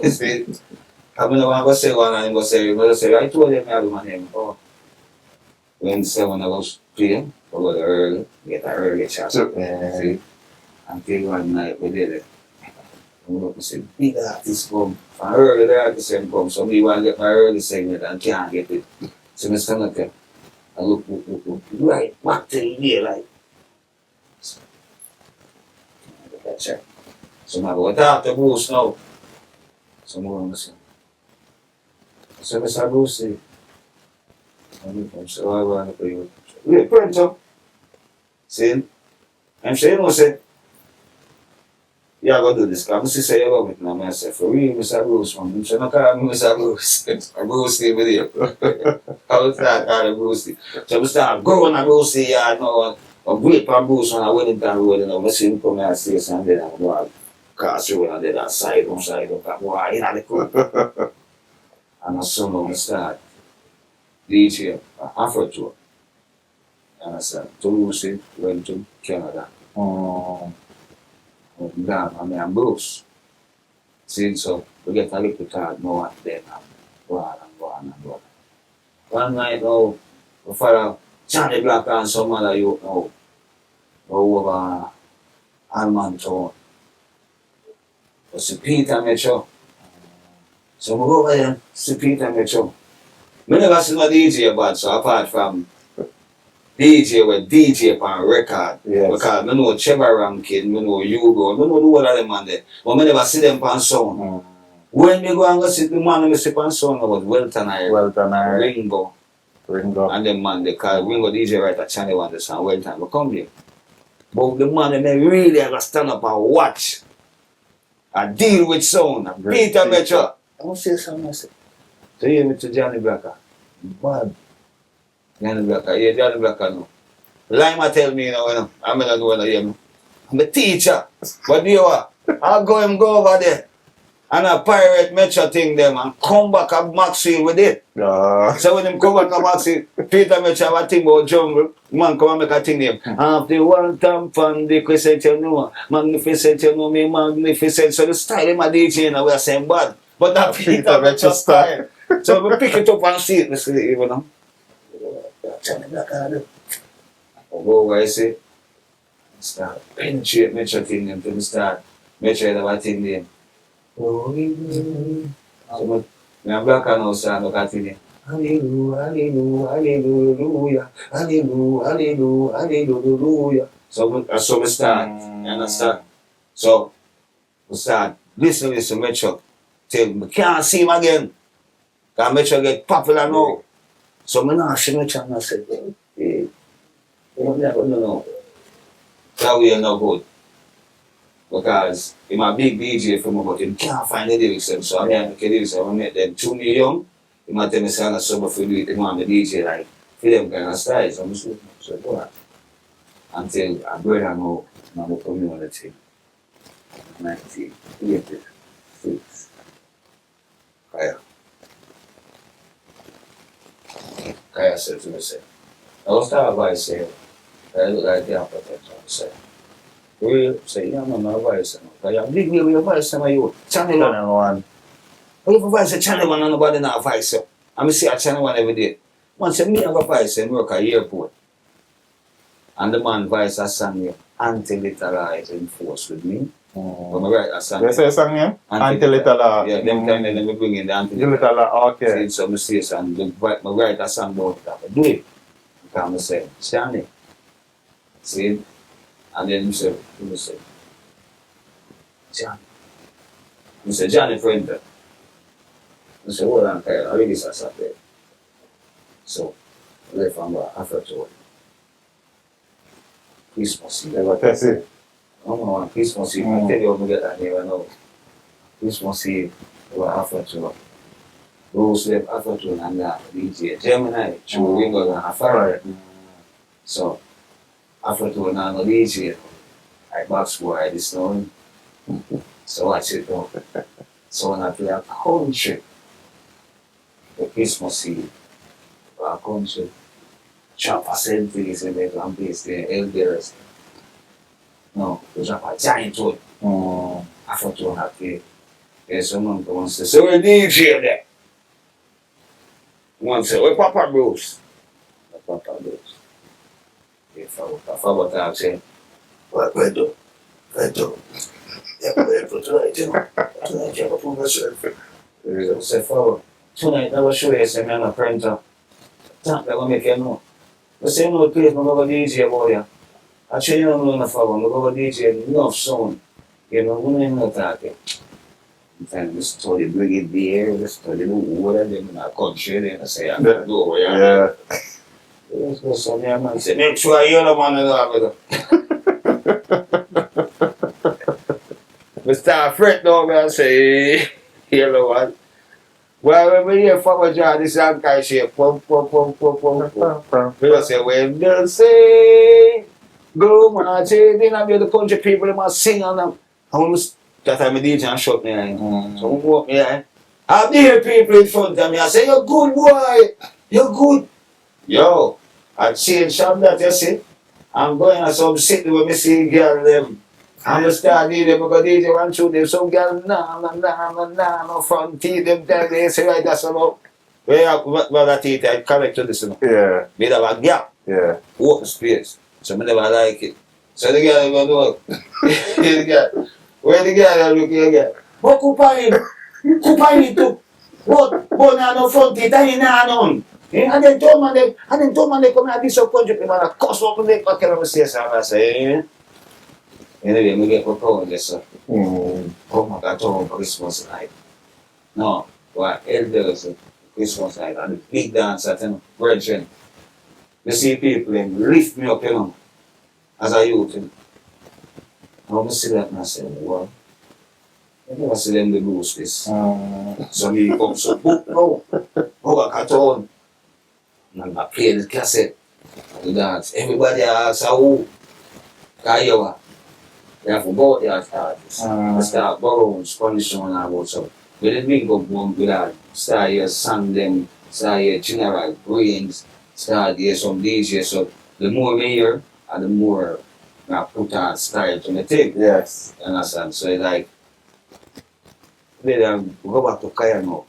See, I'm going to say one and I'm going to say, I told them I have my name. Oh. When 7 hours p.m., I go to early, get an early shot. See, until one night we did it. I'm going to say, big artists come. From early, the artists come. So me want to get my early segment and can't get it. So I stand up there. I look, right back to the daylight. So, that's it. So I go talk to Bruce now. So I'm going to say, so Mr. Bruce, so I want to you. Wait, printer. See? I'm saying, you know, say, yeah, I go do this. Because I say, you love it now. I say, for real, Mr. Bruce, man. I'm saying, no, call me Mr. Bruce. I'm Bruce Lee with you. I was start calling Bruce Lee. So I start going to Bruce Lee, yeah, no, I'm wait for Bruce on a Wellington Road, you know. I see him come and say, and then I'm going to cross the road, and then I side up, I'm going in the court. And I saw him start DJ, Afro tour. And I said, Toulouse went to Canada. I'm Bruce. See, so we get a little tired now and then. Go on. One night now, we follow Johnny Black and some other youth now. Go over Almantown. We see Peter Metro. So we go over there, see Peter Metro. I never see no DJ bad, so apart from DJ with DJ on record. Yes. Because I know Trevor Rankin, I know Hugo, I know the whole of them on there. But I never see them on sound. When they go and go see the man who see on sound was Welton Ringo. And the man, because Ringo DJ write a channel on the sound, Welton will come here. But the man they really have to stand up and watch and deal with sound. Peter Metro. I want to say something I said. So you meet to Johnny Blacker. Bad. Johnny Blacker. Yeah, Johnny Blacker no. Lima tell me, you know, I'm not know him. I'm a teacher. But you are. I'll go over there. And a pirate Metro thing them and come back at Maxwell with it. So when them come back at Maxwell, Peter Metro have a thing about jungle. Man come and make a thing them. After one time from the crescent you know. Magnificent you know me, magnificent. So the style them a DJ and we are saying bad. But that Peter Metro style. So we pick it up and see it, you know. Johnny Black, go where I say, start penetrate Metro thing them to the start. Metro have a thing there. So I'm Black and now start look at it. Hallelujah, hallelujah, hallelujah, hallelujah, hallelujah. So we start, you understand? So we start listening to Metro till we can't see him again. Because Metro get popular now. So I now see Metro and I said, hey, no. That way are not good. Because he's a big DJ for me, but he can't find the lyrics. So I make the lyrics, I make them too young. He might tell me, say, I'm not sure if you do it, he want the DJ like, for them kind of styles. So I'm just looking, so go on. Until I bring him out, and I'm community. 1986. Kaya said to me, I was tired by saying, I look like the application. I said, we say, yeah, man, my voice. Kaya, big way with your voice, you channel one. But if a voice, channel one, and nobody not voice. I see a channel one every day. Once me have a voice and work at the airport. And the man voice a song here, Until It Alive in Force with me. When I write a song. You say a song name? Until It Alive. Yeah, them time then we bring in the Until It Alive, okay. See, so I say something, I write a song about that. I do it. Because I say, Johnny. See? And then you say, Johnny. You say, Johnny friend. I say, hold on, Kyle, I really saw something. So, I left from after to Christmas Eve. Never test it. On Christmas Eve, I tell you how to get that here now. Christmas Eve, we were after to Rose left after to and DJ Gemini, through Ringo and Afara. So, after to and DJ, I box boy this now. So I said, no. So when I play a country, the Christmas Eve, a country, chop a centuries and make one place there, elders. No, to drop a giant one. After to have play. There's someone who wants to say, we're DJ there. One say, where Papa Bruce? Papa Bruce. If I forgot to say, where do? Yeah, but tonight, you know, tonight you have a prove yourself. Say, forward. Tonight, I will show you some man a printer. That will make you know. The same old place, I'm going to DJ boy. Actually, you don't know enough of them. I'm going to DJ enough sound. You know, we don't know that. And we study bring it there, we study the water, then in our country, then I say, I'm going to go over here. Yeah. Let's go somewhere, man. Say, make sure you're the man that have it. We start fret now, man, say, you know what? Well, when we hear Papa John, this young guy say, pum. We just say, when they say, go marching, then I be the country people, they must sing on them. That time I DJ and shot me, so we walk me, I hear people in front of me, I say, you're good, boy, you're good. Yo, I change some that, you see. I'm going to some city where I see girl them. I'm going to start DJ, I'm going to DJ one two them. Some girl, no front teeth, them there, they say, right, that's about. Well, that teeth, I correct to this, you know. Yeah. Made have a gap. Yeah. Open space. So I never like it. So the girl go do it. Where the girl look here? But Kupain too. But now no front teeth, I ain't none. And then told man they come out this country, people are cost up they pack and say something. I say, anyway, we get for this, sir. Come on, that's all Christmas night. No, what elders Christmas night and the big dance at brethren. You see people lift me up, you know, as a youth. You know. I see that and I say, well, I never see them the lose this. So he comes so book no. Go back at all. And I play the cassette. I dance. Everybody asks who Kayawa. They have to go there as artists. They start borrowing Spanish and about so. We didn't think of one with that. Start here sang them, start here general brains, start here some DJs. So the more we hear and the more I put on style to the tape. Yes. You understand? So it's like then go back to Kaya now.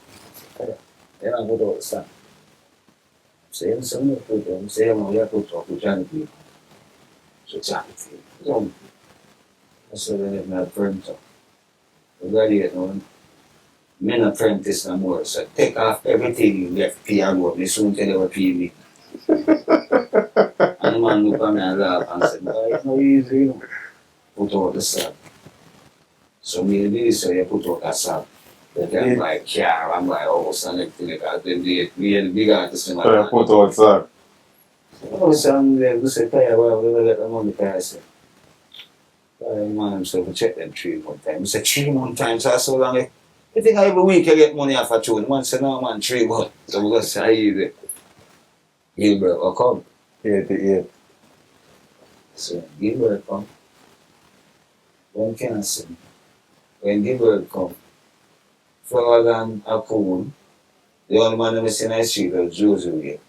Kaya. Then I go to the sun. Say something to them, say I'm here to talk to Johnny people. So Johnny people. So then my friend talk. We graduate now. Men apprentice no more. So take off everything you left PRO. They soon tell you what PV. And the man look at me and laugh and said, no, it's not easy, you know. Put out the salt. So me do this, so you put out that salt. Then I'm like, car, I'm like, oh, son, everything like that. Then we had the big artist in my So you put out salt. Oh, son, they say, Kaya, well, we will let them on the car. I said, man himself will check them 3 more times. He said, 3 more times, that's so long. You think every week you get money off a tune? Man said, no, man, 3 more. So we're going to say, easy. Gilbert will come. 88. So Gilbert come. One can sing. When Gilbert come, further than a coon, the only man that was in the street was Josie.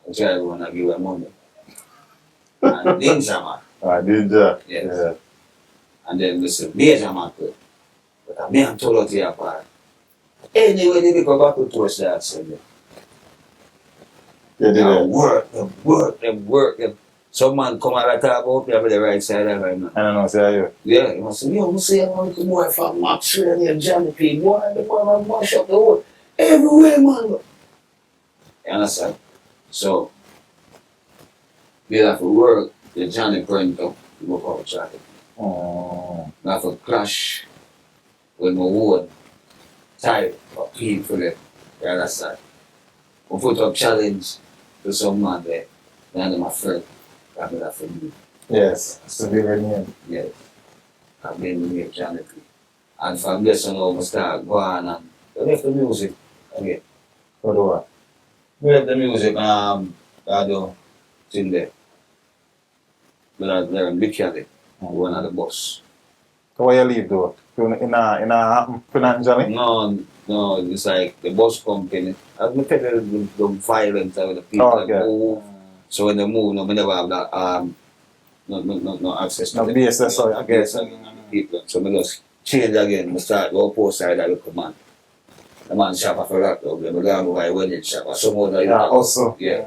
I try to want to give her money. And Danger Man. Danger. Yes. Yeah. And then we say, Major Man too. But I mean, told out here apart. Anyway, they go back to towards that Sunday. Yeah, they work them. Some man come out and talk about me, I'm on the right side of right now. I don't know, say you. Yeah, he must say, yo, I'm saying, I'm a boy from Maxwell and Johnny P. Boy, the boy, I'm mash up the whole. Everywhere, man. You understand? So, we have to work the Johnny Brent up to go for traffic. Oh. I have to clash with my own type of people there. You understand? We put up challenge to some man there. And my friend, I'm that for me. Yes, it's a very name. Yes. I've been with Johnny P. And from this on, I start going and I left the music again. What do I? We left the music, I do thing there. But I learned mechanic, one of the bus. So why you leave though? In a financially? No, it's like the bus company. I've been telling the violence with the people that move. So when they move, no, we never have that, no access to no BSS, so I guess. People. So we just change again. We start go post side of the command. The man shop for that, we go by wedding shop. Some other, also. Yeah,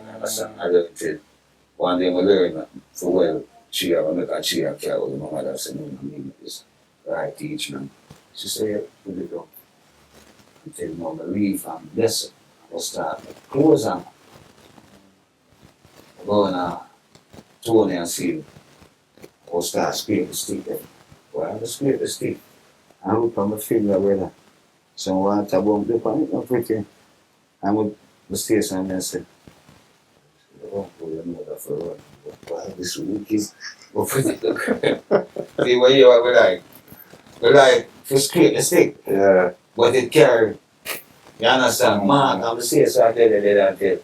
I learned it. One day we learn for well, I make a cheer care with my mother said, no, I mean this. Right, teach man. She said, put it up. I tell me, I leave and bless it. I'll start close on. I go in a Tony and see. I'll start scrape the stick there. Well, I scrape the stick. I look on my finger where so I want to bump the point of everything. I would stay somewhere and say, oh, your mother for a while. This week is over the see what you are like. We like to scrape the stick. Yeah. But it carry. You understand? Man, I'm saying so I tell you that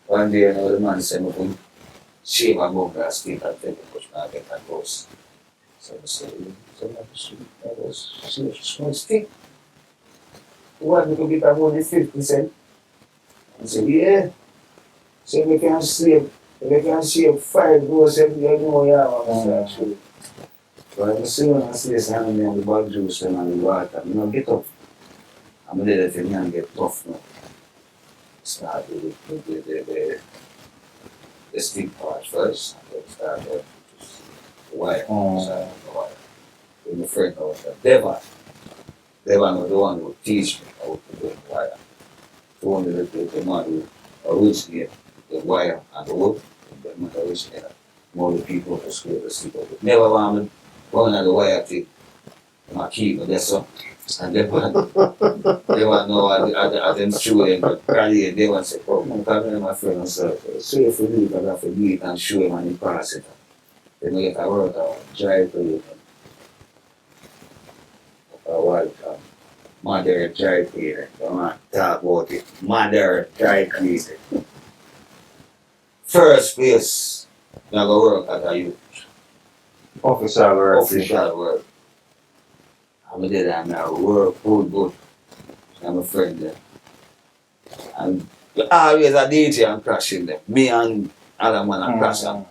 one day another man said, I could shave a bump that stick and take a push back and that goes. So I said, that was a small stick. What, we could get that money 50 cents? I said, yeah. So we can save 5 goals every year, yeah, actually. So I see when I see this hand in the bug juice and the water, you know, get up. I'm going to let the man get tough now. Start with the stick part first, and then start with the wire. Start with the wire. With my friend was Devon. Devon was the one who would teach me how to do the wire. The one that the man who originate the wire and the wood, and the man originate more the people who screw the stick over. Never wanted one of the wire thing. My key, but that's all. And they want know I didn't show them, but probably they want to say, oh, I'm coming to my friend and say, so if you leave, I have to do it and show him and he pass it. Then we get a word drive to you. Mother dry cleaner. Don't want to talk about it. Mother dry cleaner. First place, I go work at a youth. Official work. Official work. I'm there and I work good. I'm a friend there. And always a DJ and crashing them. Me and other man are crashing.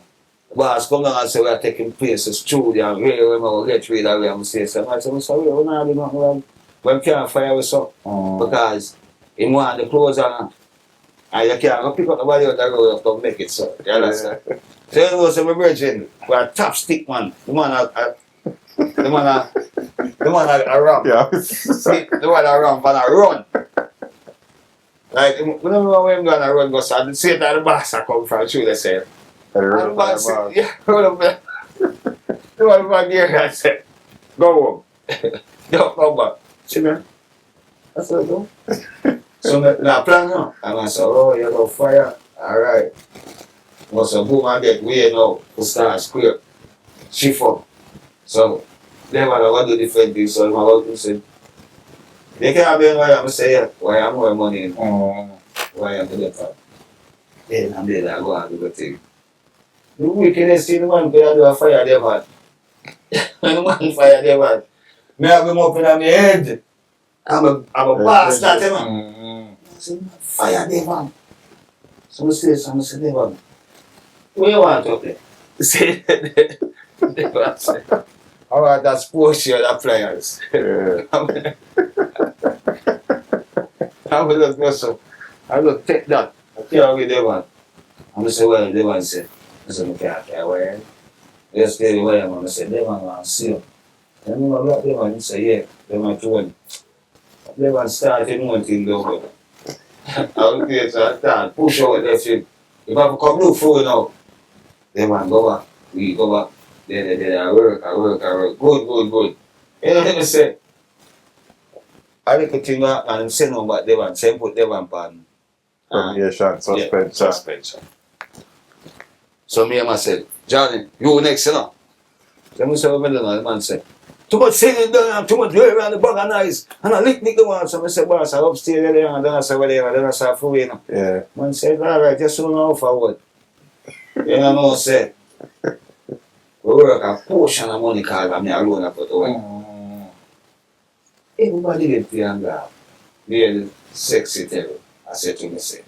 The boss come down and say we are taking places studio and really when we get rid of it and say something. I say, sorry, we're not doing nothing wrong. We can't fire us up because he want the clothes on and you can't go pick up the body out the road to make it so. You understand? So you know, so my virgin, we're a top stick man. The man a run. Yeah. The one a run, but a run. Like, we don't know where I'm going to run, but I didn't see that the boss I come from through, they said. Yeah, run up there. The one back here, I said, go home. Yo, come back. See, man? That's what I do. So, now plan now. And I said, oh, you got fire. All right. So, boom, I get way now to start square. Shift up. So, then when I want to do different things, so I'm about to say, they can't be why I'm saying, why I'm more money in. Why I'm doing that. Then I'm there, I go and do the thing. The wickedness in the man, they do a fire there, man. And the man fire there, man. Me have him up in my head. I'm a bastard, man. I say, fire there, man. So I say, there, man. What you want up there? He say, they say, all right, that's Porsche and appliance. I will just go so. I will take that. I can't with them, man. I'm going to say, well, they want to say, I said, okay, I can't wear it. Let's get away. I said, they want to see you. And when I got them, he said, yeah, they want to. They want to start in one thing, though. Okay, so I start push out that shit. If I come look for you now, they want to go back. We go back. Then I work. Good. You know what I say? I look at you and say no, but they want to put them on pan. Probation, suspension. Yeah, suspension. So me and myself, Johnny, you next, you know. So I said, the man said, too much singing down, too much going around the bag of nice. And I lick the one. So I said, boss, I upstairs there, and then I said, whatever, then I said, for you know. Yeah. Man said, all right, just soon know forward. You know, say, we work a portion of money called me alone, I put away. Everybody get the and laugh. They're sexy terror. I said to myself.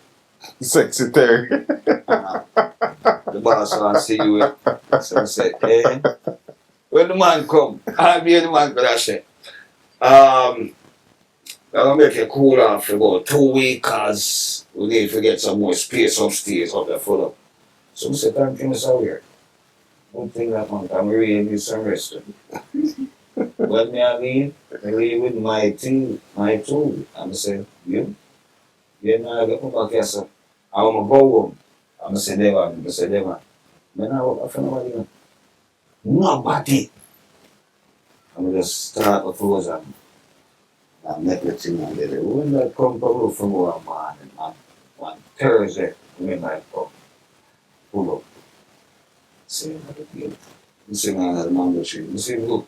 Sexy Terry. The boss want to see you. So I said, eh? When the man come, I'll be the man could I say, I'll make it cool off for about 2 weeks because we need to get some more space upstairs up there full up. So I said, thank you, Mr. Weird. One thing that month, I'm really need some rest. When me I leave with my tool. I'm saying, you? Yeah, now I get my back here, so I'm going to go home. I'm say, Deva. Man, I work for nobody. Nobody. I'm just start with clothes and make the thing and get it. When I come to work from one morning, on Thursday, when I come, pull up. Say, you see, man, the mango tree. You see, look.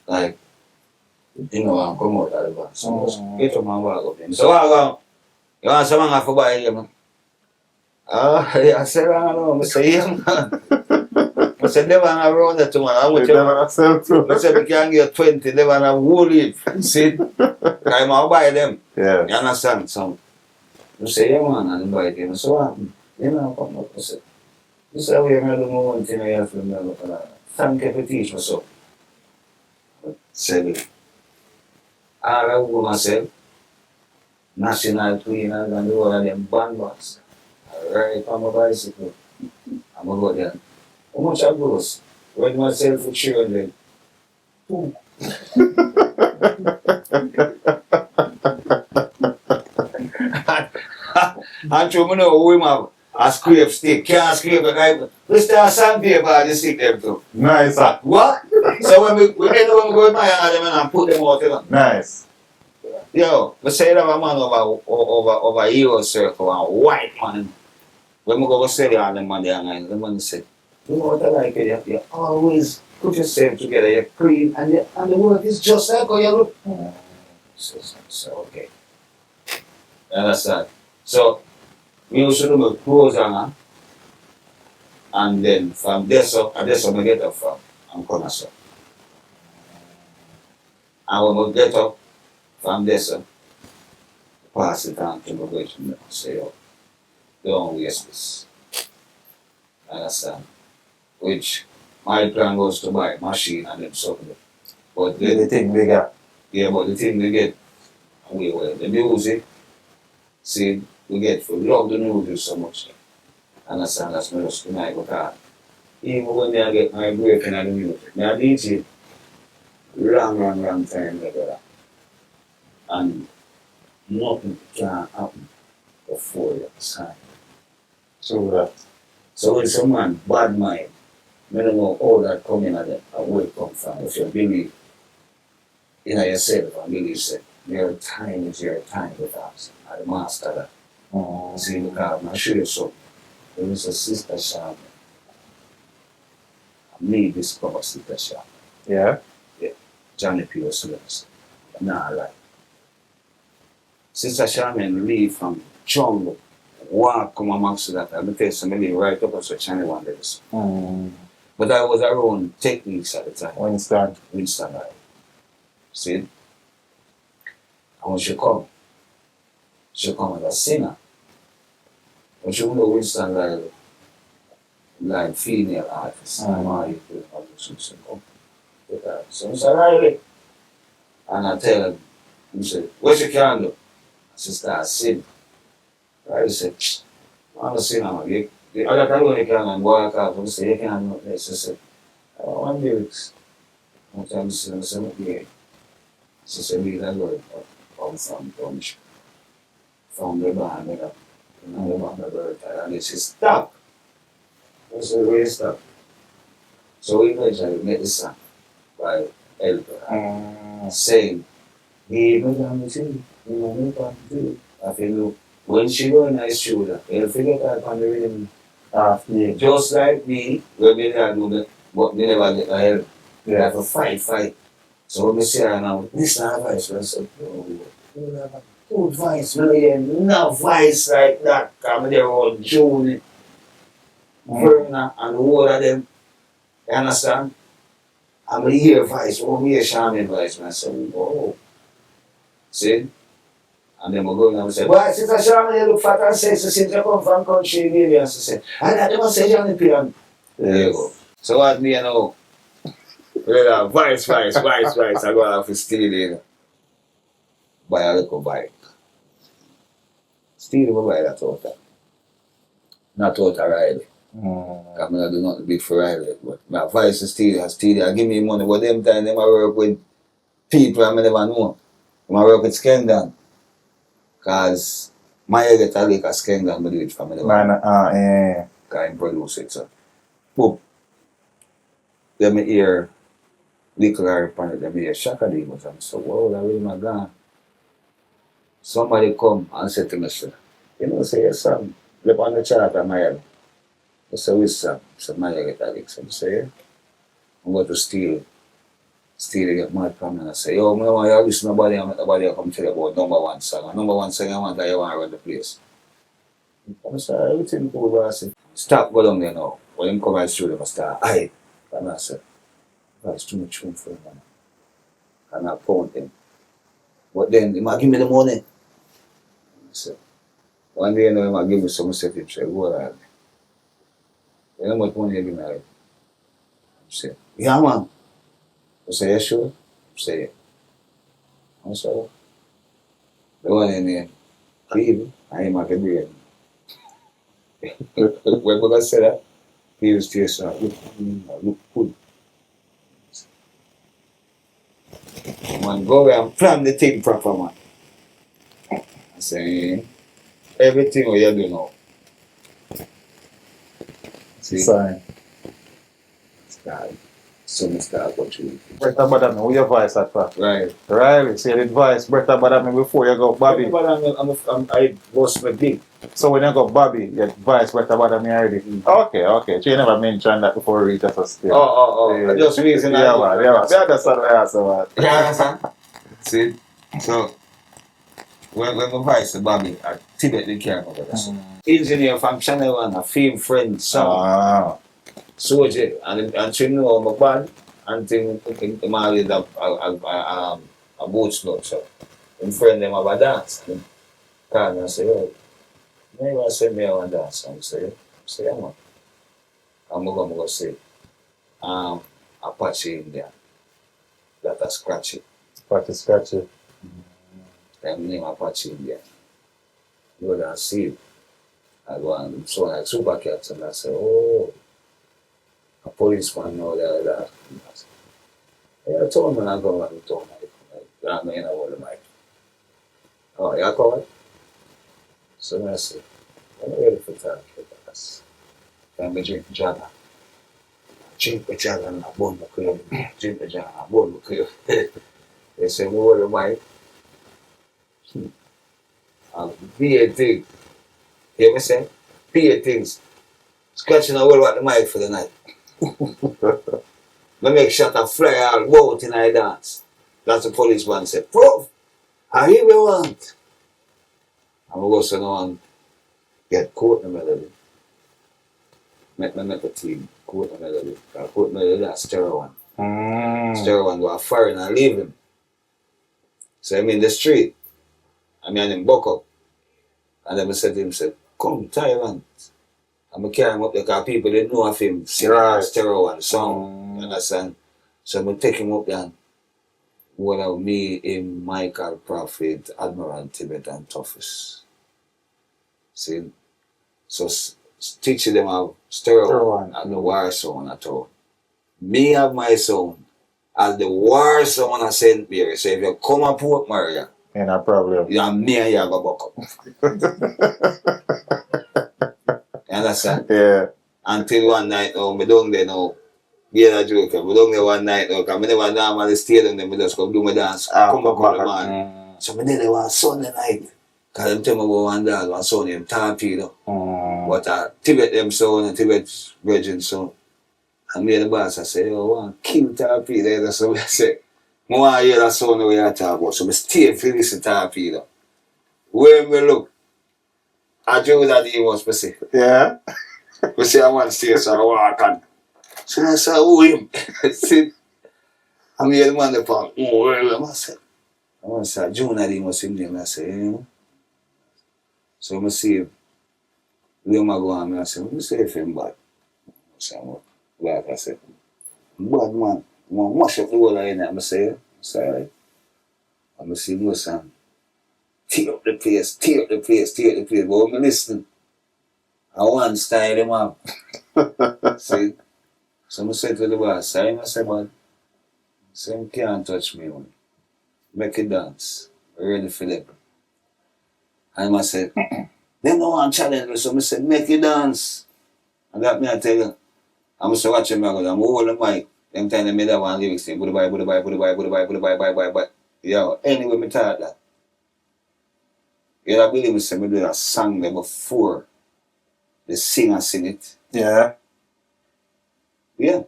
Like, you know, I'm coming out of the back. So, get up and walk up there. So, I go, you want someone have to buy here, man? I said, I don't know. I say, yeah, man. I said, they want to run that to man. I want you. I said, we can get 20, they want to wool it. See? I'm going to buy them. Yeah. You understand? So, I say, yeah, man, and buy them. So, what happened? You know, come up. I said, this is how we're going to do one thing I have to remember. Thank you for teaching me so. I said, I will myself, national cleaner, and do all of them bandbox. I ride on my bicycle. I'm going to go there. How much I goes? When myself for 300. Boom. And to me know we have a scrape stick, can't scrape the guy. We start sandpaper the stick them too. Nice. What? So when we go in my yard and put them out there. Nice. Yo, we say that a man over Euro circle and white man. When we go study on them man there and the man said, you know what I like it? You always put yourself together, you're clean, and the work is just like how you look. So okay. You understand? So, we used to do my clothes on, and then from there, so I get up from, I'm coming so. And when we get up from there, so, pass it on to my wife and say, oh, don't waste this. You understand? Which my plan was to buy a machine and then something. But then The thing bigger. yeah, but the thing we get, the music, see, we love the music so much. Understand? That's my just tonight because even when I get my break in the music, I DJ long time ago. And nothing can happen before you sign. So that. So when someone bad mind, I don't know all that coming at it and where it come from. If you believe in yourself and believe that your time is your time with us, and the master that. See, look out, I'm sure you something. There is a sister Shaman. I may discover sister Shaman. Yeah. Yeah. Johnny P. Williams. Nah, like. Sister Shaman leave from jungle, walk come amongst that. I'm tell you somebody right up as a China one days. But I was around techniques at the time. Winston, right. See? And when she come as a singer. But you know Winston like female artists. So I said, Riley. And I tell him, he said, what's your candle? I said, start singing. Riley said, I'm not singing, I'm going to the other time when you can walk out and say, you can't do this, I said, I don't want lyrics. One time I said, yeah. She said, we that word come from punch. From the band, you know. And the band, the bird, and she said, stop. I said, wait, stop. So we eventually made the song by Elper, saying, hey, madam, you see, you know, no part to do. I feel, look, when she go in his shoulder, he'll figure out on the rhythm. Just like me, when we had do that, but we never get the help. We have to fight. So when we see her now, this is not voice. I said, oh, you have a good voice, man. No voice like that. Come there all June, Verna, and all of them. You understand? I'm going to hear voice. When we hear Shaman voice, man, I said, oh. See? And then we go and we say, well, Sister Shaman, you look fat and sexy since you come from country, baby. And she said, and that must say Johnny Pian. There you go. So what me, you know? Vice. I go out for stealing. Buy a little bike. Stealing will buy that auto. Not auto ride. I'm not do nothing big for ride. But my vice is stealing. I give me money. But them time, them I work with people I never know. I work with Skendan. Because my get a lick of Skendan, I do it for me. Because I produce it. So, boom. Then I hear little Harry Pan, them hear Shaka Demons. I'm so, wow, that really my God. Somebody come and say to me, sir, you know, say, yes, sir, live on the chart of my head. I say, which sir? I said, my get a lick. So I say, yeah. I'm going to steal, get mad from me. And I say, yo, I want you to listen to nobody, and nobody come tell you about number one song. And number one song I want that you want to run the place. I say, everything cool, boss. Stop, go down there now. When him come and show them, I start, aye. And I said, that's too much room for him, man. And I pound him. But then, he might give me the money. I said, one day, you know, he might give me some set him, say, go ahead. You know how much money you give me? I said, yeah, man. I said, yeah, sure? I said, yeah. I said, the one in there, Cleve, I ain't my brain. When I said that, he was just look good. Man, go away and plan the thing proper, man. I say, everything what you do now. See? Sorry. Start what you do. Bretta Badami, who your voice at first? Right. Right, so you did voice Bretta Badami before you go Bobby. I was my big. So when you go Bobby, you voice Bretta Badami already? Okay. So you never mentioned that before we reach us still. Oh. Yeah. Just reason Yeah, man. I understand what I asked about. You understand? See? So, when my voice to Bobby, I Tibet the camera with us. Engineer from Channel 1, a film friend, son. Soldier, and she know my band, and think married a boat slot, so in friend them have a dance. And call me and say, oh, maybe I send me a dance. And I say, yeah, man. I'm going to say, Apache in there. That a scratchy. Scratchy. Them name Apache in there. You go and see it. I go and so like Super Cats, and I say, oh, a policeman know that. Yeah, I told him when I go and I told him, I mean, I want the mic. Oh, yeah, call it? So I said, I'm ready for time for that. I'm drink Jagger. Drink the Jagger and I bone the crib. Drink the Jagger and I bone the crib. They said, we want the mic. PA thing. You hear me say? PA things. Scratching a whole at the mic for the night. I make shot and fly all out in I dance. That's the policeman said, Prof, I hear we want. And we go so now and get caught in the melody. Make a team, caught in the melody. Caught in the melody, that's stereo one. Stereo one go a foreign and leave him. So I'm in the street. I'm in buck up. And then I said to him, come, Tyrant. And I carry him up there because people didn't know of him. Stereo one song. You understand? So I take him up there. One of me, him, Michael, Prophet, Admiral, Tibet, and Toughest. See? So teaching them how stir and the war sound at all. Me have my sound as the war sound of St. Mary. So if you come up Port Maria, no problem. You and me and you go back up. You understand? Yeah. Until one night now, me down there now. Yeah, a joke. Me down there one night now, because me never normally stay down there, me just come do my dance. Come back on the man. So me did it one Sunday night. Because them tell me about one dog, one son named Torpedo. But Tibet them son and Tibet virgin son. And me and the boss, I say, yo, I want to kill Torpedo. So I say, I want to hear that son the way I talk about. So I stay for listen to Torpedo. When we look, I do that he was specific. Yeah. We say I want to stay, so I walk on. So I say, who him? See, I'm the man the park. Oh, I say, June that he was in there. I say, you know. So I see him. We go on. I say, let me say if him bad. I say, like I said, bad man. I want to mash up the whole line. I say, sorry. I see no son. Tear up the place, tear up the place, tear up the place. But when I listen, I want to style him up. See? So I said to the boss, I say, man, so you can't touch me, man. Make it dance. We're ready for them. And I said, they don't want to challenge me, so I said, make it dance. And that me I tell you, I'm just watching me, I'm holding the mic. Them time they made that one lyrics saying, goodbye, goodbye, goodbye, goodbye, goodbye, bye, bye, bye. Yeah, anyway, me thought that. Yeah, I believe me say me do that song there before the singer sing it. Yeah. Yeah.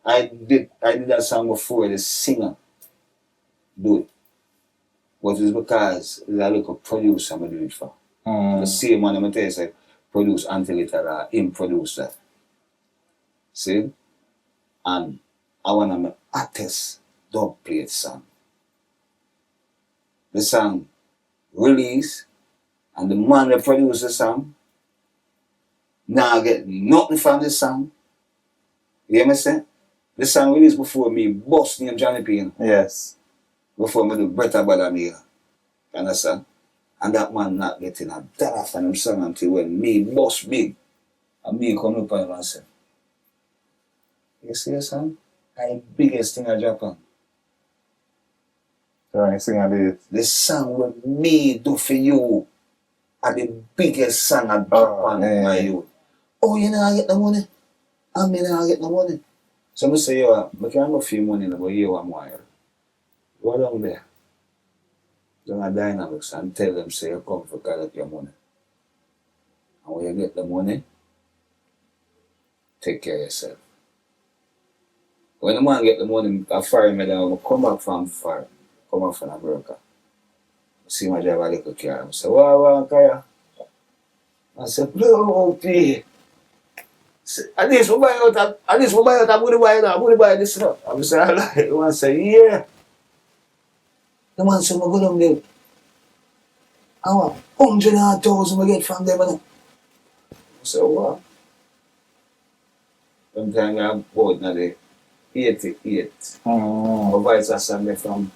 I did that song before the singer do it. But it's because it's a little producer I do it for. The same one I'm tell you say produce until it him produce that. See? And I want to make artist dub plate song. The song release and the man that produce the song now get nothing from the song. You hear me say? The song released before me boss named Johnny Payne. Yes. Before me do Bretta Badamia. You understand? And that man not getting a dollar from him song until when me boss big and me come up and say, you see your son? The biggest thing I Japan. So you sing a bit. The song what me do for you are the biggest song I Japan by you. Oh, you know I get the money? I mean I get the money. So I say, yo, I can't have a few money but you I'm wired. Go down there. Down at Dynamics and tell them say you come for collect your money. And when you get the money, take care of yourself. When the man get the money, I fire me down, I come back from fire. Come back from America. I see my driver a little car. I say, wow, Kaya. I said, blow P. At least we buy out, I'm going to buy this now. I say, I like it. I say, yeah. The man said, I'm going to I want 100,000 I get from them. I said, wow. Sometimes I bought now the 88. My vice I sang me from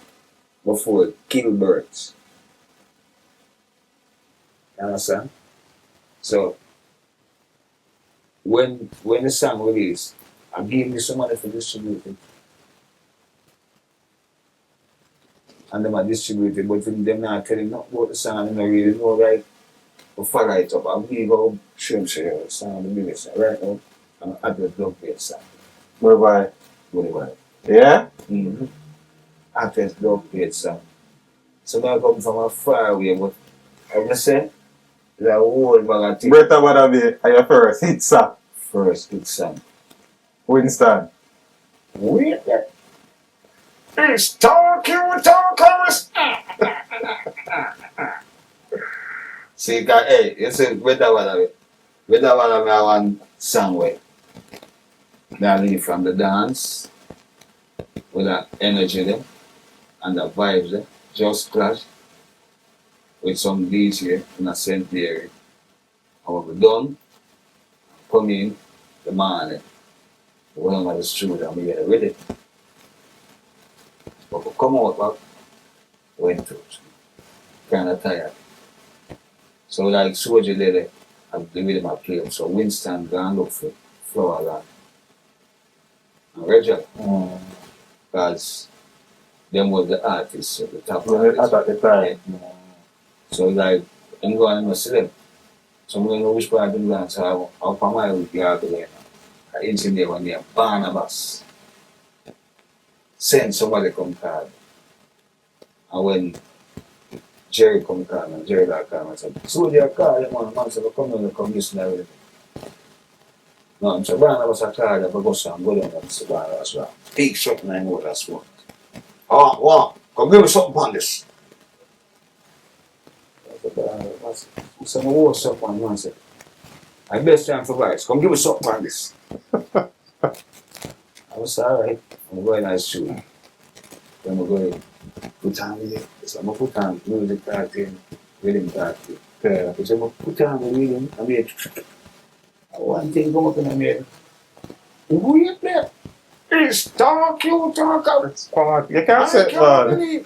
before Kill Birds. You understand? So when the song released, I gave me some money for distributing. And them are distributed, but them not telling not about the song and they don't really know right to follow it up. I'll give you shrimp share the song of the minister right now. I'm at the dog plate song. Goodbye. Goodbye. Yeah? Mm-hmm. Artist dog plate song. So I come from a far away, but I just say the whole bag of things. Bretta Badamia are your first hit song. First hit song. Winston. Wait that. It's talkers. See, hey, you see, Bretta Badamia. Bretta Badamia I want song way. That leave from the dance with that energy there and the vibes there. Just clash with some DJ in a St. Mary. And when we're done, come in the morning, we went on the studio and we get ready. But we come out, went to kind of tired. So like Soji Lily, and the rhythm I play. So Winston gone look for Flower and Reggie. Because them was the artists at the top of the time. So like, I'm going to see them. So I'm going to know which part of the dance I'll come out with the other there. I didn't there when they're Barnabas. Send somebody come card. And when Jerry come card, and Jerry that come and said, so they are card, man said, come on, come listen to everything. No, I'm saying, Barnabas a card, I go some go down and say, Barnabas, big something I know that's what. Oh, wow, come give me something on this. I said, what's up on man said, I best time for guys, come give me something on this. I was alright, I'm going to shoot. Then I'm going put on the so I'm going to put on music party, rhythm party. Yeah. So I'm going to put on the rhythm, I mean, one thing come up in the middle. Who you play? It's talk, you talk out. It's part. You can't say that.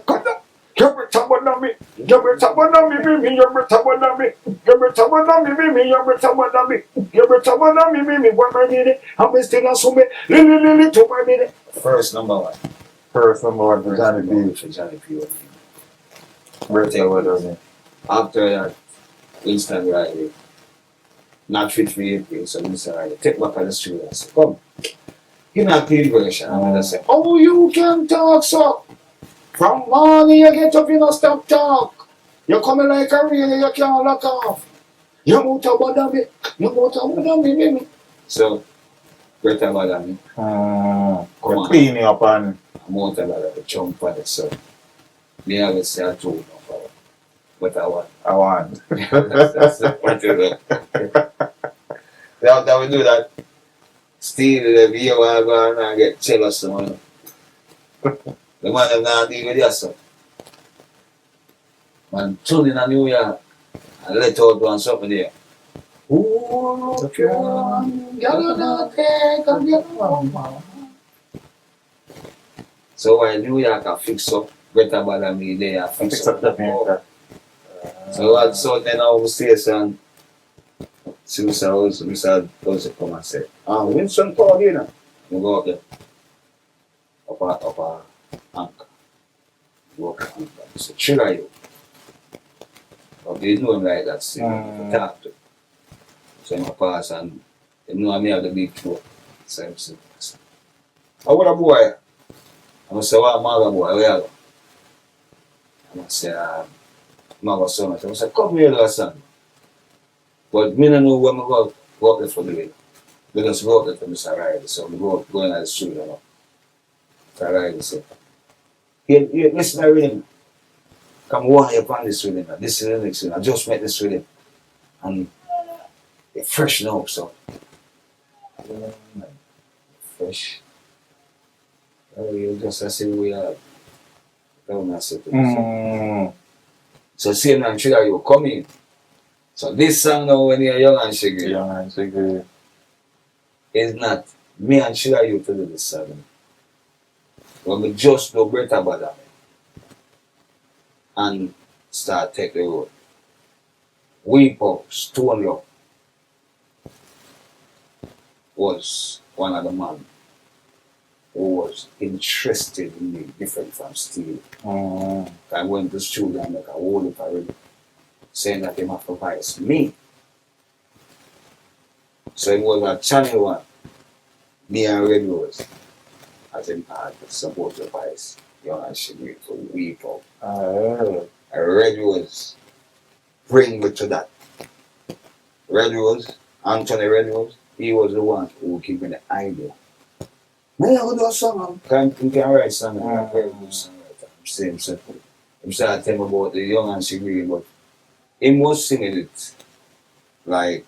Come on. You're someone on me. You're someone on me, baby. You're someone on me. You're someone on me, baby. You're someone on me. You're someone on me, baby. What I did it? I'm still on some Lily to my minute. First number one. First number one for Johnny B. For Johnny P. Birthday wedding. After that, Winston Riley. Not fit for you, so Winston Riley. Take back on the street and say, come. Give me a clean version. And I say, oh, you can talk so. From morning you get up, you don't stop talk. You're coming like a rain, you can't lock off. You move to bother me. You move to bother me, baby. So, great about me. Clean you up and... I'm out about the jump on it, so. Me, I would say I told you, but I want. I want. That's what you do. That we do that. Steal the video while going and get jealous, man. The man have not deal with that stuff. Man, tune in a New York and let out one something there. Ooh, so while New York I fix up, better than me there, I fix up the more. So at certain our station, Mr. Does come and say, Winston Paul here. You go up there. Up anchor. Walk anchor. So trigger you. But they know him like that, so talk to him. So I'm a pass and they know me have the big floor. So I'm saying, how about a boy? I'm going to say, what mother boy? Where you go? I'm going to say, mother son. I'm going to say, come here, little son. But me don't know where I'm going to go up there for the day. We just go up there for Mr. Riley. So we go in at the street, you know. Mr. Riley said, Here, listen to rhythm. Come walk upon this rhythm. This is the next rhythm. I just met this rhythm. And it's fresh now, so. Fresh. You just say we are. So same time trigger you come in. So this song now when you're young and shaggy. Young and shaggy. It's not me and trigger you to do this song. When we just do better about that. And start take the road. Weep up, Stone Lock was one of the men who was interested in me different from Steve. I went to school and like a whole lot already, saying that they must advise me. So it was a channel one, me and Red Rose, as in support the advice. Young and Shigri for Weep Up. Red Rose bring me to that. Red Rose, Anthony Red Rose, he was the one who gave me the idea. Man, I would do a song. You can write a song. I'm very good songwriter. I'm saying something. I'm starting to tell him about the Young and Shigri, but he was singing it like,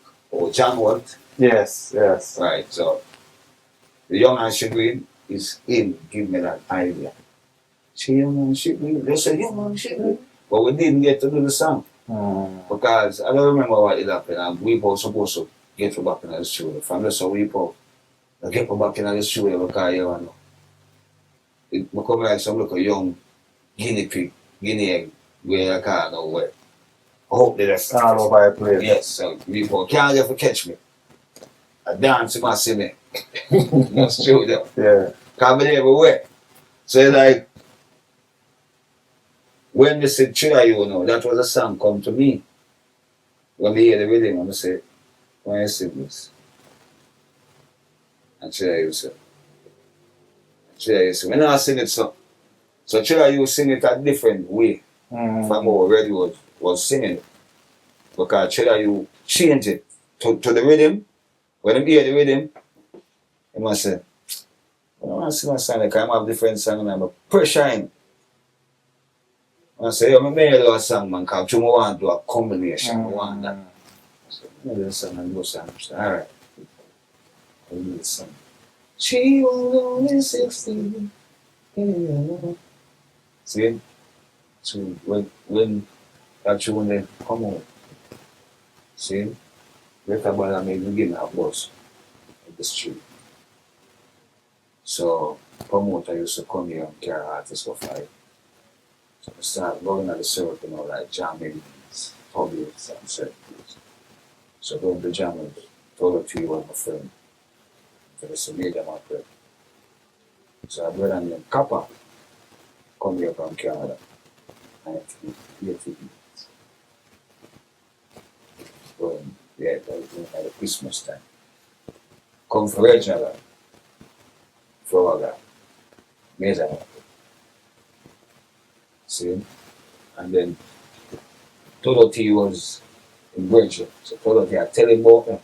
John Walt. Yes. Right, so the Young and Shigri is him give me that idea. She Young and Shigri. They said Young and Shigri. But we didn't get to do the song. Because I don't remember what it happened. And we were supposed to get back in the studio. From the so we get back in the studio because you know. It become like some like a young guinea pig, guinea egg, where I can't know where. hope they just all over the place. Yes, so people can't ever catch me. I dance in my cement. That's true though. Yeah. Coming everywhere. So like when they said Try You Know, that was a song come to me. When they hear the rhythm, I'm say, when I sing this. And Try You say. Try You say. When I sing it so Try You sing it a different way from how Red was singing it. Because Try You change it to the rhythm. When I hear the rhythm, I must say, I don't want to sing a song like I have different song and I'm a pressure in. I say, yo, I may do a song, man, because I want to do a combination. I want that. So I do a song and do a song. Alright. I do the song. She was only 16. See? So when that tune then come out, see? Later about I made me give me a bus in the street. So promoter used to come here and carry artists for fight. So I started going at the circle, you know, like jamming, publics and circles. So going to jamming, told a few of my friend. So they said, made them up there. So I brother named Kappa come here from Canada. 1980. Going, yeah, that was at the Christmas time. Come for regional, for a guy. Major up. See? And then Todoti was in Bridget. So Todoti, I tell him about him.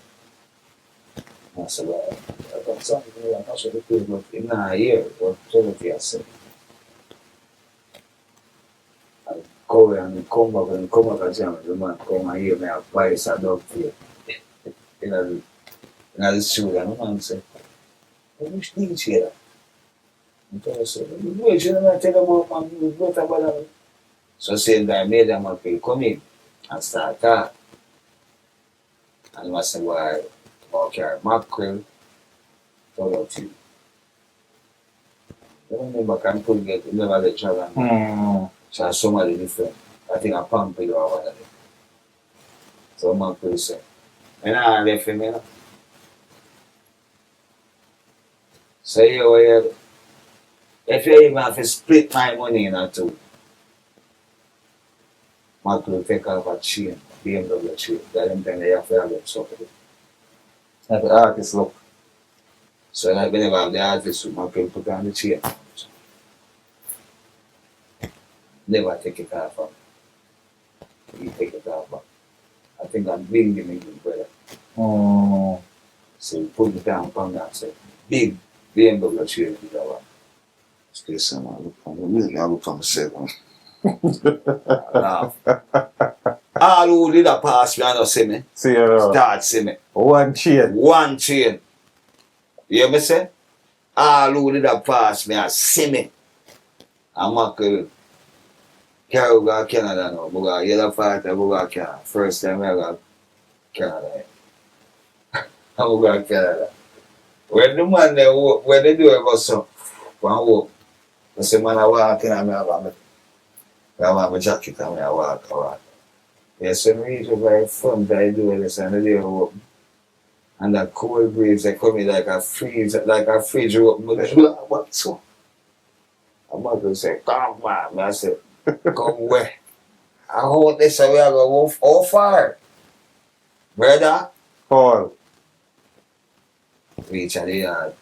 I said, well, I got something I'm not sure the but in a year, what Todoti I said. I go and come back and jam, the man come and hear me, I buy a dog here. In the studio, and the man said, which things here? And I said, wait, you know, I tell them about man, what about them? So saying that I made them come in and start that. And I said, well, okay, mackerel, follow you. I don't remember, I can't put it, never let travel. So somebody different. I think I pumped it or whatever. So mackerel said, and I left him, you know. So yeah, if you even have to split my money in that too, Mark will take off a chain, BMW chain, that them time they have to have them something. Like the artist look. So like whenever I have the artist, Mark will put on the chain. Never take it off. He take it off. I think I'm big in the brother. Oh. So he put it down on that, say, big BMW chain with that one. Still some I look from the 7. All who did a pass me, I don't see me. See you know. Start see me. One chain. One chain. You hear me say? All who did a pass me, I see me. I'm not going to carry go to Canada now. I go to yellow fight, I go to Canada. First time I go to Canada. I go to Canada. When the man there, when they do it, go so, one walk. I say, man, I walk in, I have a jacket and I walk. Yes, when we reach over front, I do this and the door open. And that cold breeze, they come in like a fridge open. But what so? I'm about to say, come on, I said, come where? I hold this away, I go, how far? Brother? Paul. Reach at the yard.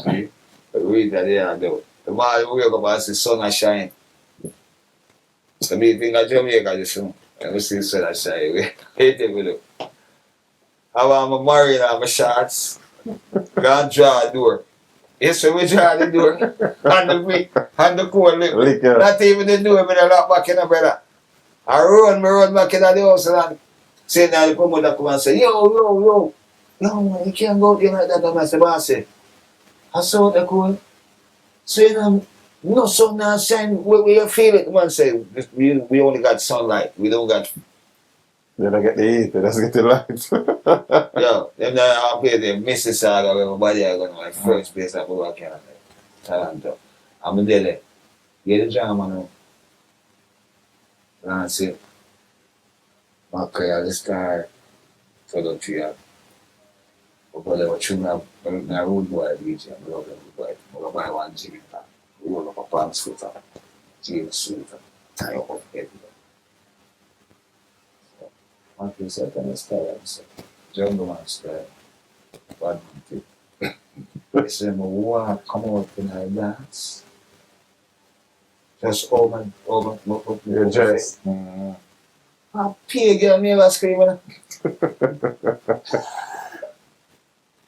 See? Reach at the yard though. The man wake up and see sun a shine. So me think of Jamaica this soon. And we see the sun a shine. Wait a minute. I want my married and my shots. Go and draw a door. Yes, so we draw the door. And the cold lip. Not even the door, but I lock back in the brother. I run back in the house and say now the promoter come and say, yo, man, you can't go out here like that. And I say, boss, I saw the cold. So you know, no sun now shine where you feel it. The man say, we only got sunlight. We don't got. They don't get the heat, they just get the light. Yo, them that I play the Mississauga, everybody are going to like first place I go back Canada. Toronto. I'm there. Get the drama now. That's it. Makaya the star Philadelphia. Wala wa chuna na road boy region. Wala ba one Jimmy. Wala pa pants with that. Jimmy suit. Tayo of it. Makaya sa tanas tayo. John Master. Bad monkey. Kasi mo wow, come on, can I dance? Just over. You're just. Pig, me last scream.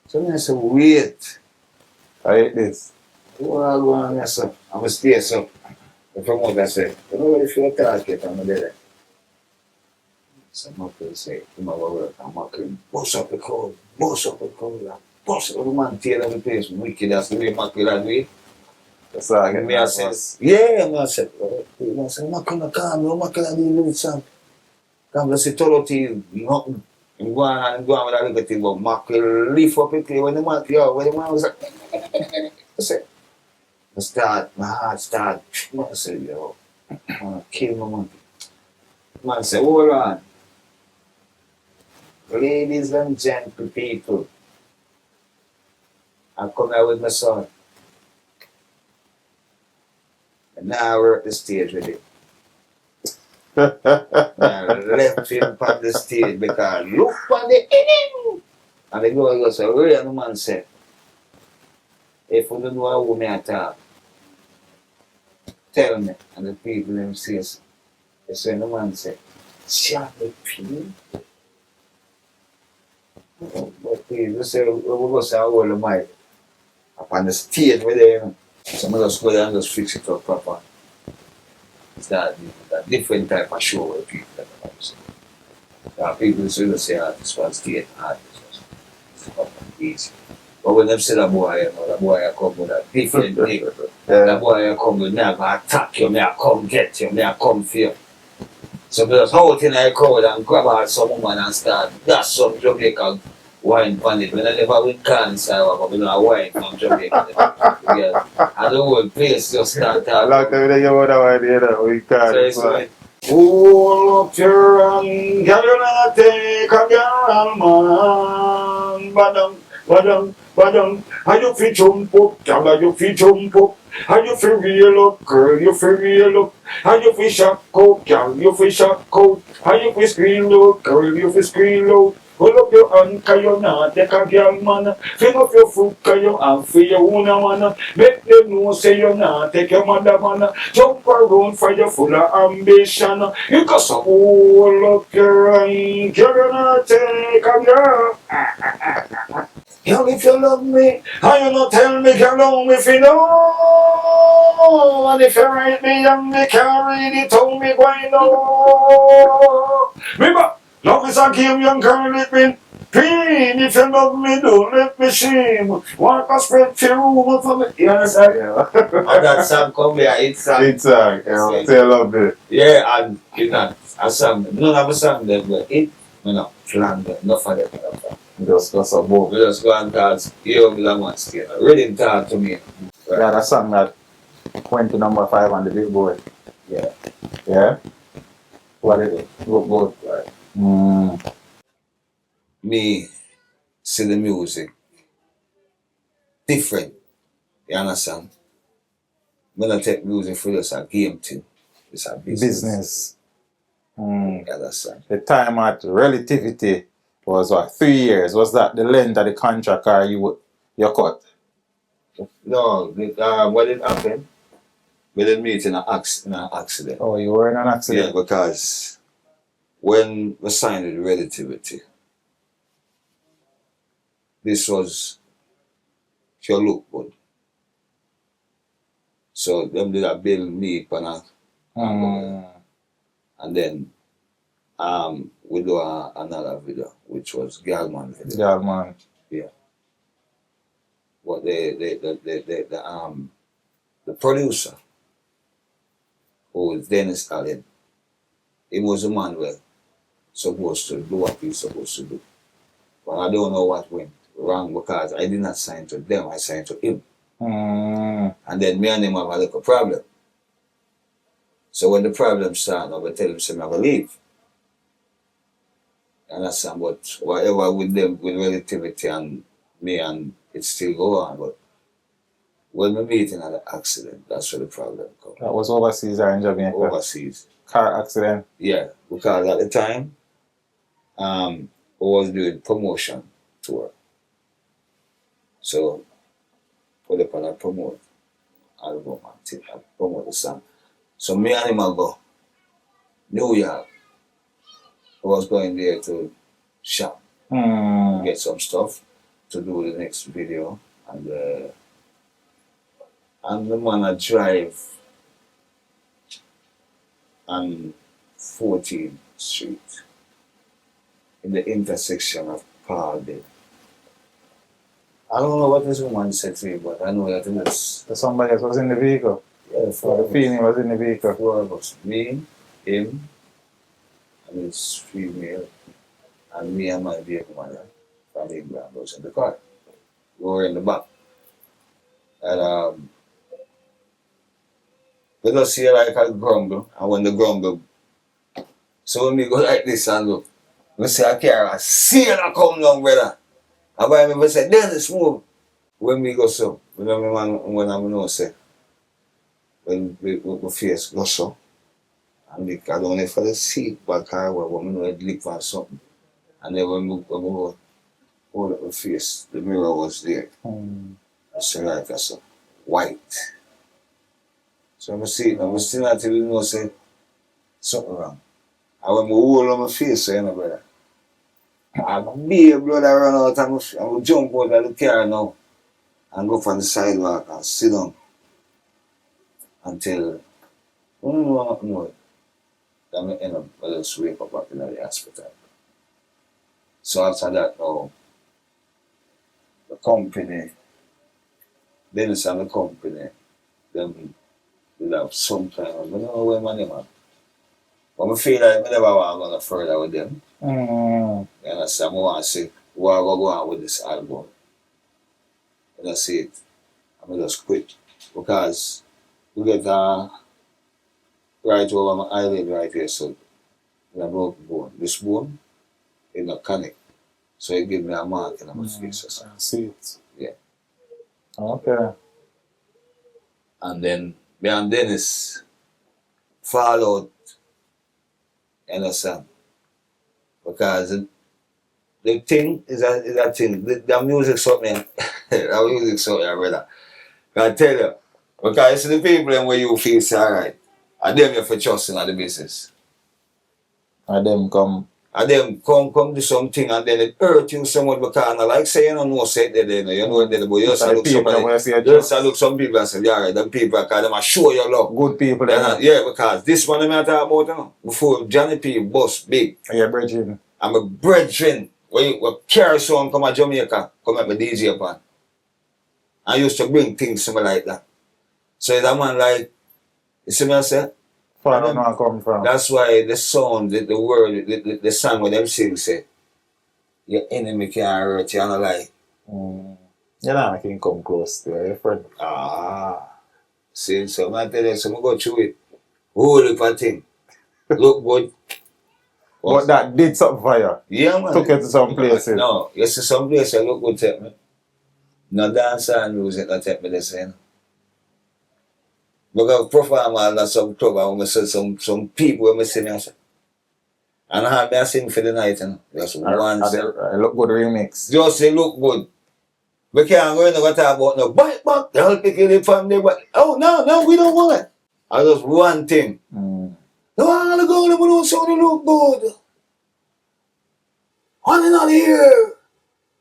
So I said, wait. I hate this. Well, go on, yes, sir. I'm a stay, so. The promoter said, you know what, if you're a target, I'm a dead. Some people say, tomorrow work, I'm working, boss up the code, boss up the man, tear down the place, wicked, that's the way Marky lad way. That's all I get. Me, I said, yeah, I said, I'm not gonna come, I'm not gonna do something. Come, let's see, nothing. I'm going with a little thing, but Marky lift up it, when the man was like, I said, my heart start, I said, yo, I want to kill my monkey. Man said, hold on. Ladies and gentle people, I come here with my son. And now we're at the stage with him. I left him on the stage because look on the inning. And the girl goes, real the man said, if you don't know how me attack, tell me. And the people them says, they say the man said, shut the people. But people say, we go say, how old am I? Up on the stage with them. Some of us go there and just fix it up proper. It's that different type of show where people that people say artists on stage artists. It's not easy. But when them say that boy, you know, that boy come with a different thing. That boy come with me, I go attack you, me I come get you, me I come for you. So just out in the crowd and grab out some woman and start, that's some Jamaican wine on it. When I never win cancer, but we know wine from Jamaica. Yeah. And the whole place just start talking. I like the way you want to idea that we can't. So it's hold up your hand, girl, you not take a girl, man. Badam, how you feel jump up, girl, you feel jump up. How you feel real up, girl, you feel real up. How you feel shock out, girl, you feel shock out. How you feel scream out, girl, you feel scream out. Hold up your hand, cause you not take a girl, man. Fill up your foot, cause you have for your own, man. Make them know, say you not take your mother, man. Jump around for you full of ambition. You got some hold up your hand, girl, you not take a girl. Girl, if you love me, how you not tell me, girl, if you know. And if you write me, and me can't read it, tell me why no. Remember, love is a game, young girl, it been pain. If you love me, don't let me shame. Walk a spread for room for me. You understand? Yeah. And that song come here, it's song. It's song, yeah, say I love it. Yeah, and you know, a song, we don't have a song there, but it, you know, plan there, enough of that. Just go some more. We just go and talk, you the man still. Really talk to me. Right. Yeah, that song that went to number 5 on the Billboard. Yeah. Yeah? What is it? Good, right. Me see the music different. You understand? Me not take music for just a game thing. It's a business. You understand? The time at Relativity was what, 3 years? Was that the length of the contract or you cut? No, what did happen? We didn't meet in an accident. Oh, you were in an accident? Yeah, because when we signed with Relativity, this was if you look good. So them did a bill me and then we do another video, which was Galman video. Galman. Yeah. But the producer, who was Dennis Allen, he was the man who supposed to do what he was supposed to do. But I don't know what went wrong because I did not sign to them, I signed to him. And then me and him have a little problem. So when the problem started, I would tell him, say, I will leave. Understand? But whatever with them, with relativity and me, and it still go on. But when we meet in an accident, that's where the problem comes. That was overseas or in Jamaica? Overseas. Car accident? Yeah, because at the time, I was doing promotion tour. So, put up on a promote album and I promote the song. So me and him go New York. I was going there to shop, get some stuff to do the next video, and the man I drive on 14th Street in the intersection of Parkdale. I don't know what this woman said to me, but I know that it is. Somebody else was in the vehicle? Yeah, the female was in the vehicle? 4 of us. Me, him, and his female, and me and my vehicle manager from England was in the car. We were in the back. And we just hear like a grumble, and when the grumble, so when we go like this and look, we see a car, a sailor come down, brother. And by me, we say, Dennis, move. When we go so, we don't remember when I know, say, when we face go so, and we I don't know for the seat back car where we know it leak or something. And then when we go hold up the face, the mirror was there. I say like I saw white. So I see it, and we still until we know say something wrong. And when we hold on my face, so you know, brother, I be a blood I run out and I will jump out of the car now and go from the sidewalk and sit down until I don't know what more. Then I end up I just wake up back in the hospital. So after that now the company, Dennis and the company, them will have some kind of, I don't know where my name is. But I feel like I never want to go further with them. You understand? I want to say, we are going to go on with this album. And that's it. I'm going to just quit. Because we get right over my eyelid right here, so I broke the bone. This bone is not connect. So it gives me a mark in my face. I see it. Yeah. Okay. And then me and Dennis fall out. You understand? Because the thing is that thing. The music something. The music something, brother. I tell you. Because it's the people where you feel so alright. And them you for trusting at the business. And them come. And them come do something and then it hurt you so much because I like say you don't know say it there, you know it there, but you just look somebody. You just look some people and say, yeah, them people because them are show you love. Good people. Yeah, because this one I'm talking about, you know, before Johnny P bus big. Yeah, brethren. I'm a brethren. When carry someone come to Jamaica, come at my DJ upon. I used to bring things to me like that. So it's a man like, you see me I say? Far don't know where I come from. That's why the sound, the word, the song with them sing say, your enemy can't hurt you, and I like. You know, I can come close to your friend. See, so I tell you, so I go through it. Whole heap of thing. Look good. But that did something for you? Yeah, man. Took you to some places? No, you see some places look good take me. No dance and music that take me the same. Because perform at some club and we see some people when I see me and I have me sing for the night, you know. Just one song. I look good remix. Just say look good. We can't go in and talk about no bite back, the whole picking from there, but oh no, we don't want it. I just one thing. No, I'm gonna go to the so they look good. On and here.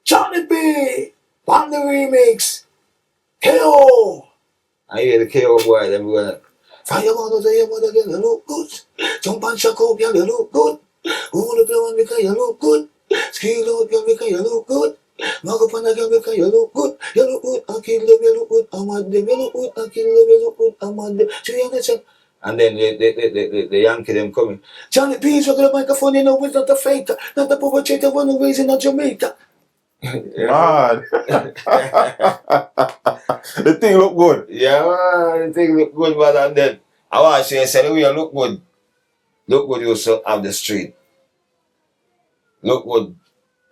Johnny B. On the remix. KO. I hear the KO boy, them going, find your mother to your mother, girl, you look good. Jump and shock up, girl, you look good. Hold up your one because you look good. Scream out, girl, because you look good. Knock up on the girl because you look good. You look good, I kill them, you look good. I'm at them, you look good, I kill them, you look good. I'm at them. So you understand? And then the Yankee them coming. Johnny P is the microphone, you know, it's not a faker, not a perpetrator, one who raising in Jamaica. Mad. The thing look good. Yeah, man, the thing look good, man. And then I want to say the way you look good, you also have the street. look good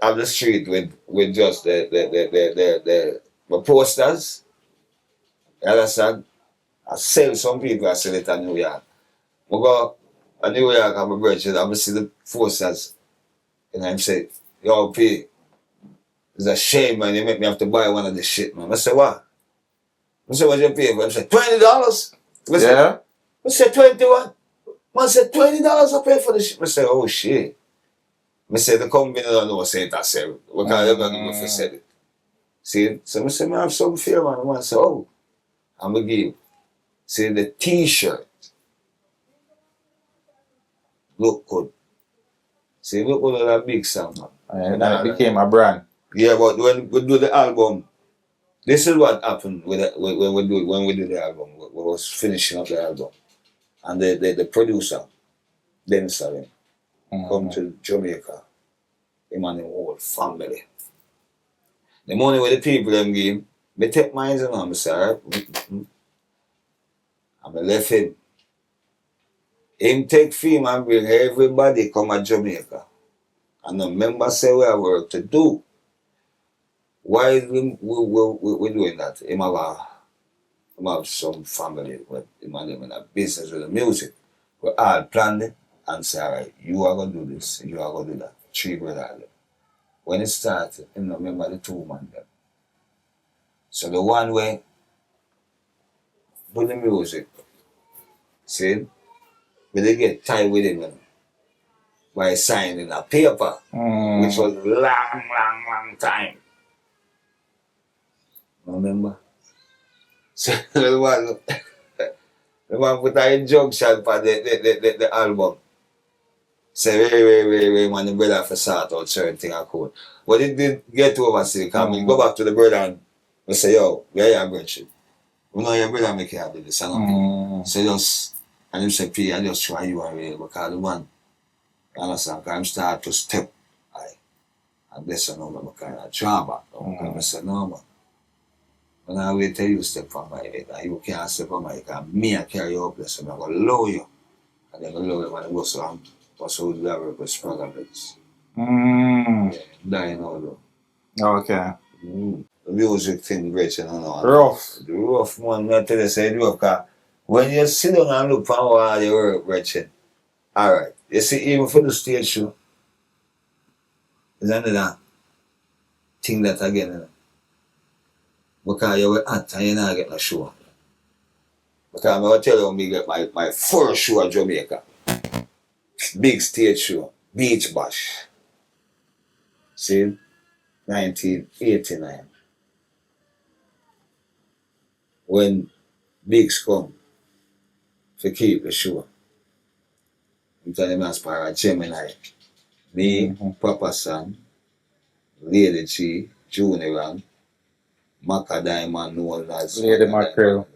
on the street with just the posters. You understand? I sell some people, I sell it in New York. I go to New York, I'm a virgin, I see the posters. And I say, yo, P, it's a shame, man, you make me have to buy one of this shit, man. I say, what? I say, what you pay for? I say, $20. Yeah? I say, 21. Man said, $20 I pay for this shit. I say, oh, shit. I say, the company don't know, say it, I say, what kind of money if I said it? See, so I say, man, I have some fear, man. I say, oh, I'm going to give. See, the t-shirt look good. See, look good on that big sound, man. And then it became a brand. Yeah, but when we do the album, this is what happened when we do the album. We was finishing up the album. And the producer, then Salim, come to Jamaica. Him and the whole family. The money where the people them give, me take mine and I say, alright. And I left him. Him take film and bring everybody come to Jamaica. And the members say we have work to do. Why is we doing that? Him have some family, but him and them in a business with the music. We all planned it and say, alright, you are going to do this, you are going to do that. 3 brothers. When it started, I remember the 2 man them. So the one way, do the music, see, but they get tied with him by signing a paper, which was long time. Remember? So the one put an injunction for the album. Say, wait, man, the brother for sort out certain thing I could. But it did get over, see, come go back to the brother and we say, yo, where you are, brother? We know your brother make you have this, so just, and him say, P, I just try you away, because the man, you understand, because I'm start to step, and bless you know, because I try back, I say, no, man. When I wait till you step from my head, and you can't step from my head, because me, I carry you up, so I'm going to lower you. And then I lower you, and I go so what's all the other with struggles? Yeah, dying all though. Okay. The music thing, great, you know. Rough. The rough one, not tell you say rough, because when you sit down and look for how you work, Richard, alright. You see, even for the stage show, is another thing that again, you know, because you were at and you not get no show. Because I'm going to tell you when we get my first show at Jamaica. Big stage show, Beach Bash. See, 1989. When Bigs come to keep the show, I'm telling them as far as Gemini, me, Papa Sam, Lady G, Junior, Maca Diamond, known as Lady Mackerel,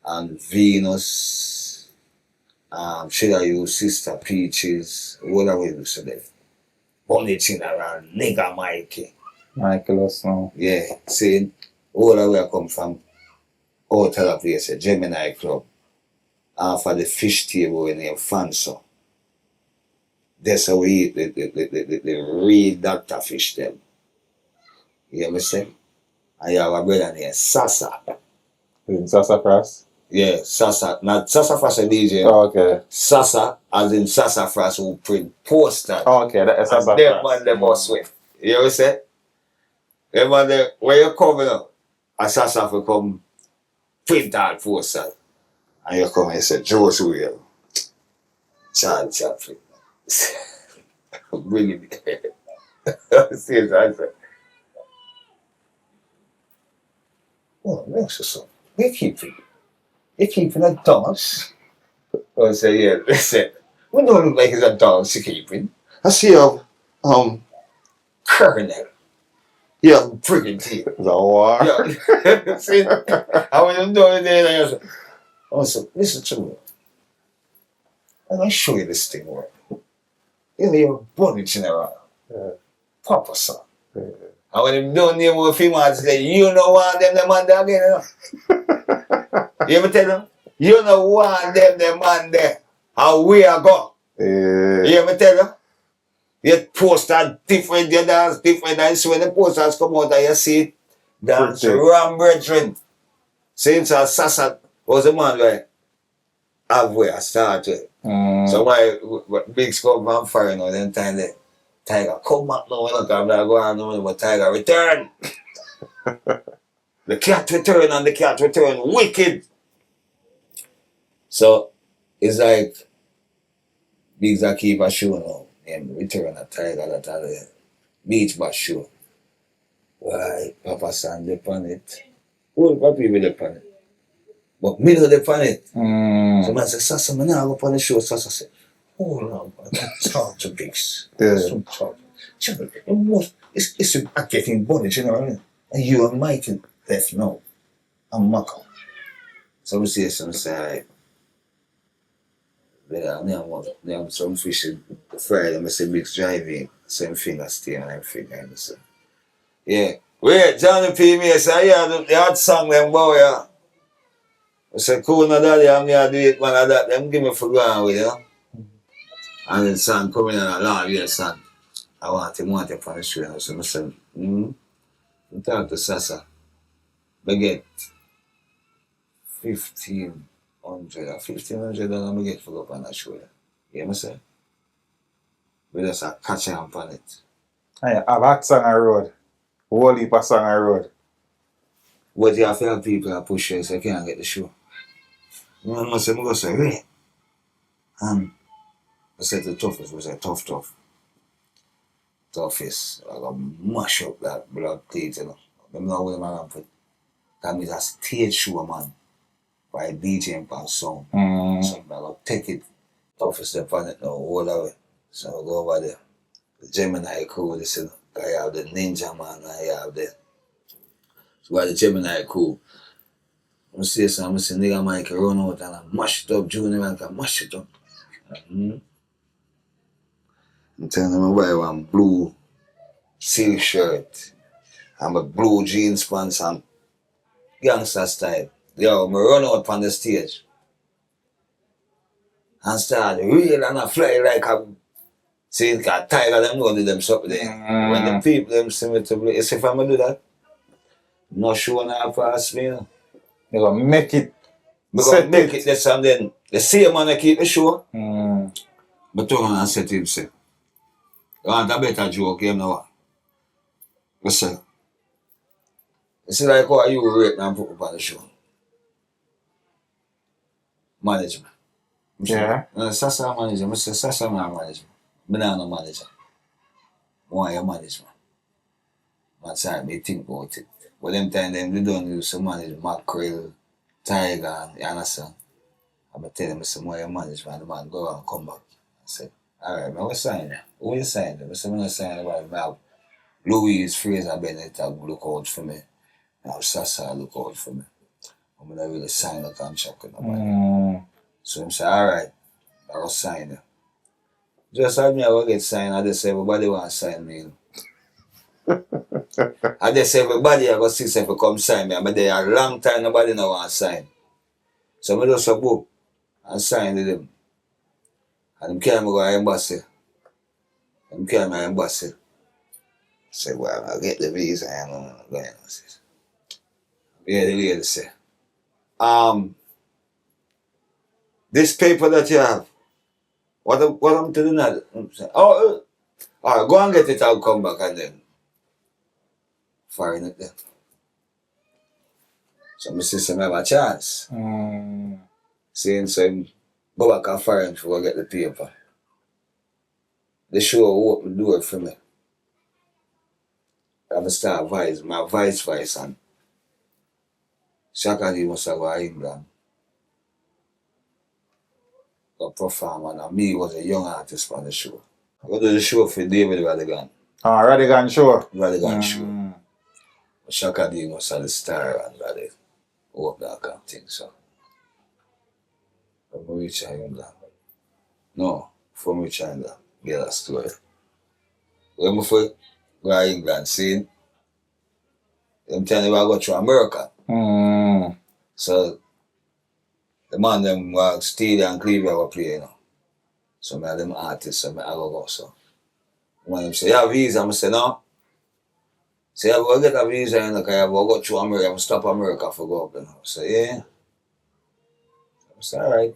and Venus, should I use Sister Peaches, whatever you say there. Bunny thing around, nigga Mikey. Michael Osno. Yeah, see, all the way I come from out of the place, a Gemini Club, for the fish table in the Fanso. That's how we eat the real Dr. Fish them. You hear me say? And you have a brother named Sasa. In Sassafras? Yeah, Sasa. Not Sassafras a DJ. Oh, okay. Sasa, as in Sassafras, who print posters. Oh, okay, that's Sassafras. And them man, them must win. You hear me say? Them man, where you coming up? And Sasa will come print out posters. And you come and say, Joe's Will. Charlie Chaplin. Bring it. See what I say. Well, makes us so. You're keeping a dance. I say, yeah, listen. We don't look like it's a dance you're keeping. I see a colonel. Yeah, brigadier. The war. Yeah. See, I was doing it I said, listen to me. I'm going to show you this thing work. You know, you're born in general. Papa son. Yeah. And when him don't name with him, I say, you know what them the man there again, you know? You ever tell them? You know what them the man there. How we are going. You ever tell them? You poster different, you dance different, and so when the posters come out, you see it, dance Ram Brethren. Since Sasa was a man where halfway I started. So why big scope man fire now, then time the Tiger come back now, I'm not going on, but Tiger return. The cat return and the cat return wicked. So it's like Biggs a keep a show now. And return a Tiger that are the beach bash show. Why Papa San depon it. Whole Papi will depon it. But me don't depon it. So man say, Sasa, man, I go upon the show. Sasa say, hold on, man, talk to Biggs. Some talk. It's a getting body, you know what I mean? And you and Mike left now. I'm Mako. Some say, they have some fishing Friday, I say Biggs driving, same thing as stay and everything. And so. Yeah. Wait, Johnny P. Me say, yeah, the hard song them boy, yeah. I said, cool, no daddy, I'm here do it, man, of that. Them give me for going with, you know. And the son coming in a long year, son. I want him on the show. So I said, I talk to Sasa. We get 1,500 or $1,500 we get for go on that show. You know what I say? We just catch him on it. I have that song I road. Whole heap of song I road. But you have to have people that push you so you can't get the show. I go say, hey. And I said the toughest was a tough. Toughest. I got mash up that blood teeth, you know. I'm not with my man put. That means a stage show, man. By DJ and sound. So I go take it. Toughest step on it now, all the way. So I go over there. The Gemini crew, they said, I have the Ninja man, I have the. So by the Gemini crew. I say something, I say, nigga Mike run out and I mash it up, Junior man can mash it up. I'm telling them I buy one blue silk shirt and a blue jeans pants and gangster style. Yo, I run out on the stage and start reel and I fly like a see it got Tiger them go do them something there. When the people them see me to play, if I'm gonna do that, no show not pass me, you know. You gonna make it. Because make it this and then the same man that keep the show. But turn on and set him say, you want a better joke, you know what? Listen. It's like how you rate and put up on the show. Management. Yeah. Sasa manager. I say Sasa man management. I don't know manager. I want your management. Man say me think about it. But them time them they don't use to manage mackerel, tiger, you understand? I'm tell them some more management, the man go and come back. I said, alright, man, what sign there? Who you sign there? I said, I'm not signing about me. I have Louis Fraser Bennett look out for me. I have Sasa look out for me. I'm not really sign the contract with nobody. So I said, alright, I will sign it. Just have me I will get signed. I just say everybody want to sign me. I just say everybody I go see if you come sign me. I'm there a long time nobody no want to sign. So I just a book and sign with them. And them carry me go to embassy. Them carry me to embassy. Say, well, I'll get the visa and I'm going to go. Yeah, the lady say, this paper that you have, what I'm to do now? Oh, all right, go and get it, I'll come back and then foreign it then. So my sister have a chance. Saying so go back and foreign to go get the paper. The show open the door for me. I'm start my vice and Shakadi must have go to England. Go perform and me was a young artist on the show. I go to the show for David Radigan. Radigan show. Radigan show. Shakadi must have the star and Radigan. Hope that kind of thing, so. From reach England. No, from reach England. Get that story. When I go to England, see, them telling me I go to America. So, the man them Steely and Cleaver were playing, you know. So, I them artists, so I go so. Man, say, you have a visa? I say, no. Say, I go get a visa, you know, because I go through America, I stop America for go up, you know. I say, yeah. I say, all right.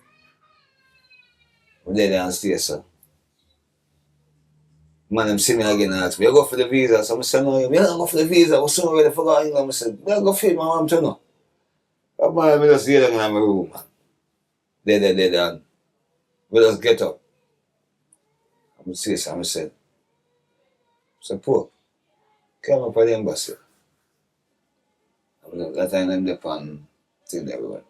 I'm there and stay, sir. Man, them see me again and ask me, you go for the visa? So I say, no, you don't go for the visa. I was soon already forgot England. I said, you go feed my mom too, no. But man, I just lay down in my room, man. There, and we just get up. I'm say, so I said, poor, come up at the embassy. That time I'm there on thing everywhere.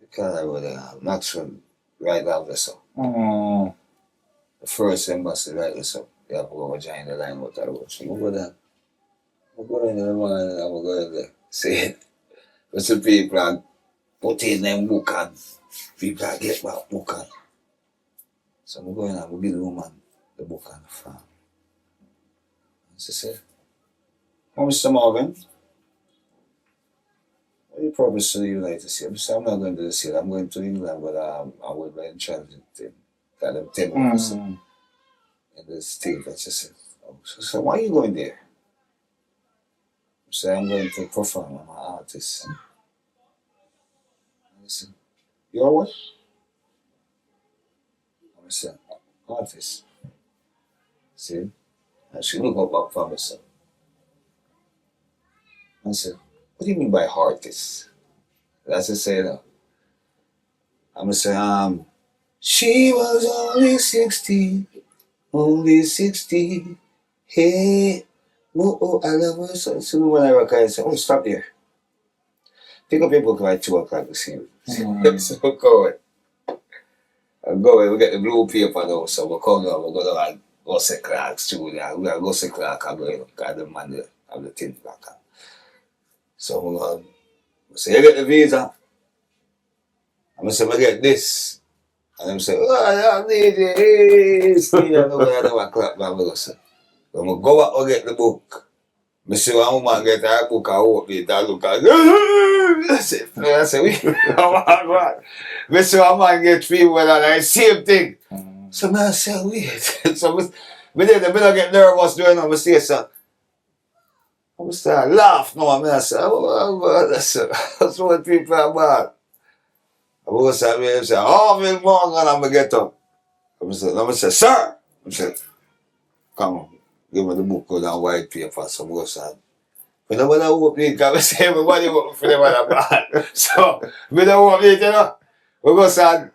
Because I was Maxwell right after so. The first embassy right there, so you have to go join the line with that road. So I go there. I go in there, man, I go in there. See it. But some people are putting them book on. People are get back book on. So I go in and I give the woman the book on the farm. And she said, "Oh, Mr. Morgan, what do you promise to the United States?" I said, "I'm not going to the States. I'm going to England, but I will be in transit thing. Got them 10 months in the state." And she said, "Oh, so why are you going there?" I said, "I'm going to perform. I'm an artist." And I said, "You're what?" I said, "Artist." See? And she looked up for me, so. I said, "What do you mean by artist?" That's what I said. I'm going to say, she was only 16, hey, oh, I love her. So when I record, I say, "Oh, stop there. Pick up your book by 2 o'clock this evening." So I go, we get the blue paper now, so we come down, we go to like, go see Clark studio. We gotta go see Clark and go, because the man there have the tin back. So we go, say, "You get the visa?" I'm say, "I get this." And I'm say, "Oh, I need this." I know I don't want to clap, man. When we go back and get the book, I see one woman get her book, I open it, I look at it. I say, "We, come on. I see one man get 3 women and the same thing." So I say, "Wait." So I don't get nervous doing it. I say, "So," I start laugh now. I say, "Oh, that's what people are about." I go say, "Oh, Mick Morgan," and I get up. I say, "Sir," I said, "Come on, give me the book with that white paper." So I go say, "We don't want to open it, because I say everybody open for them and bad." So we don't open it, you know. We go say,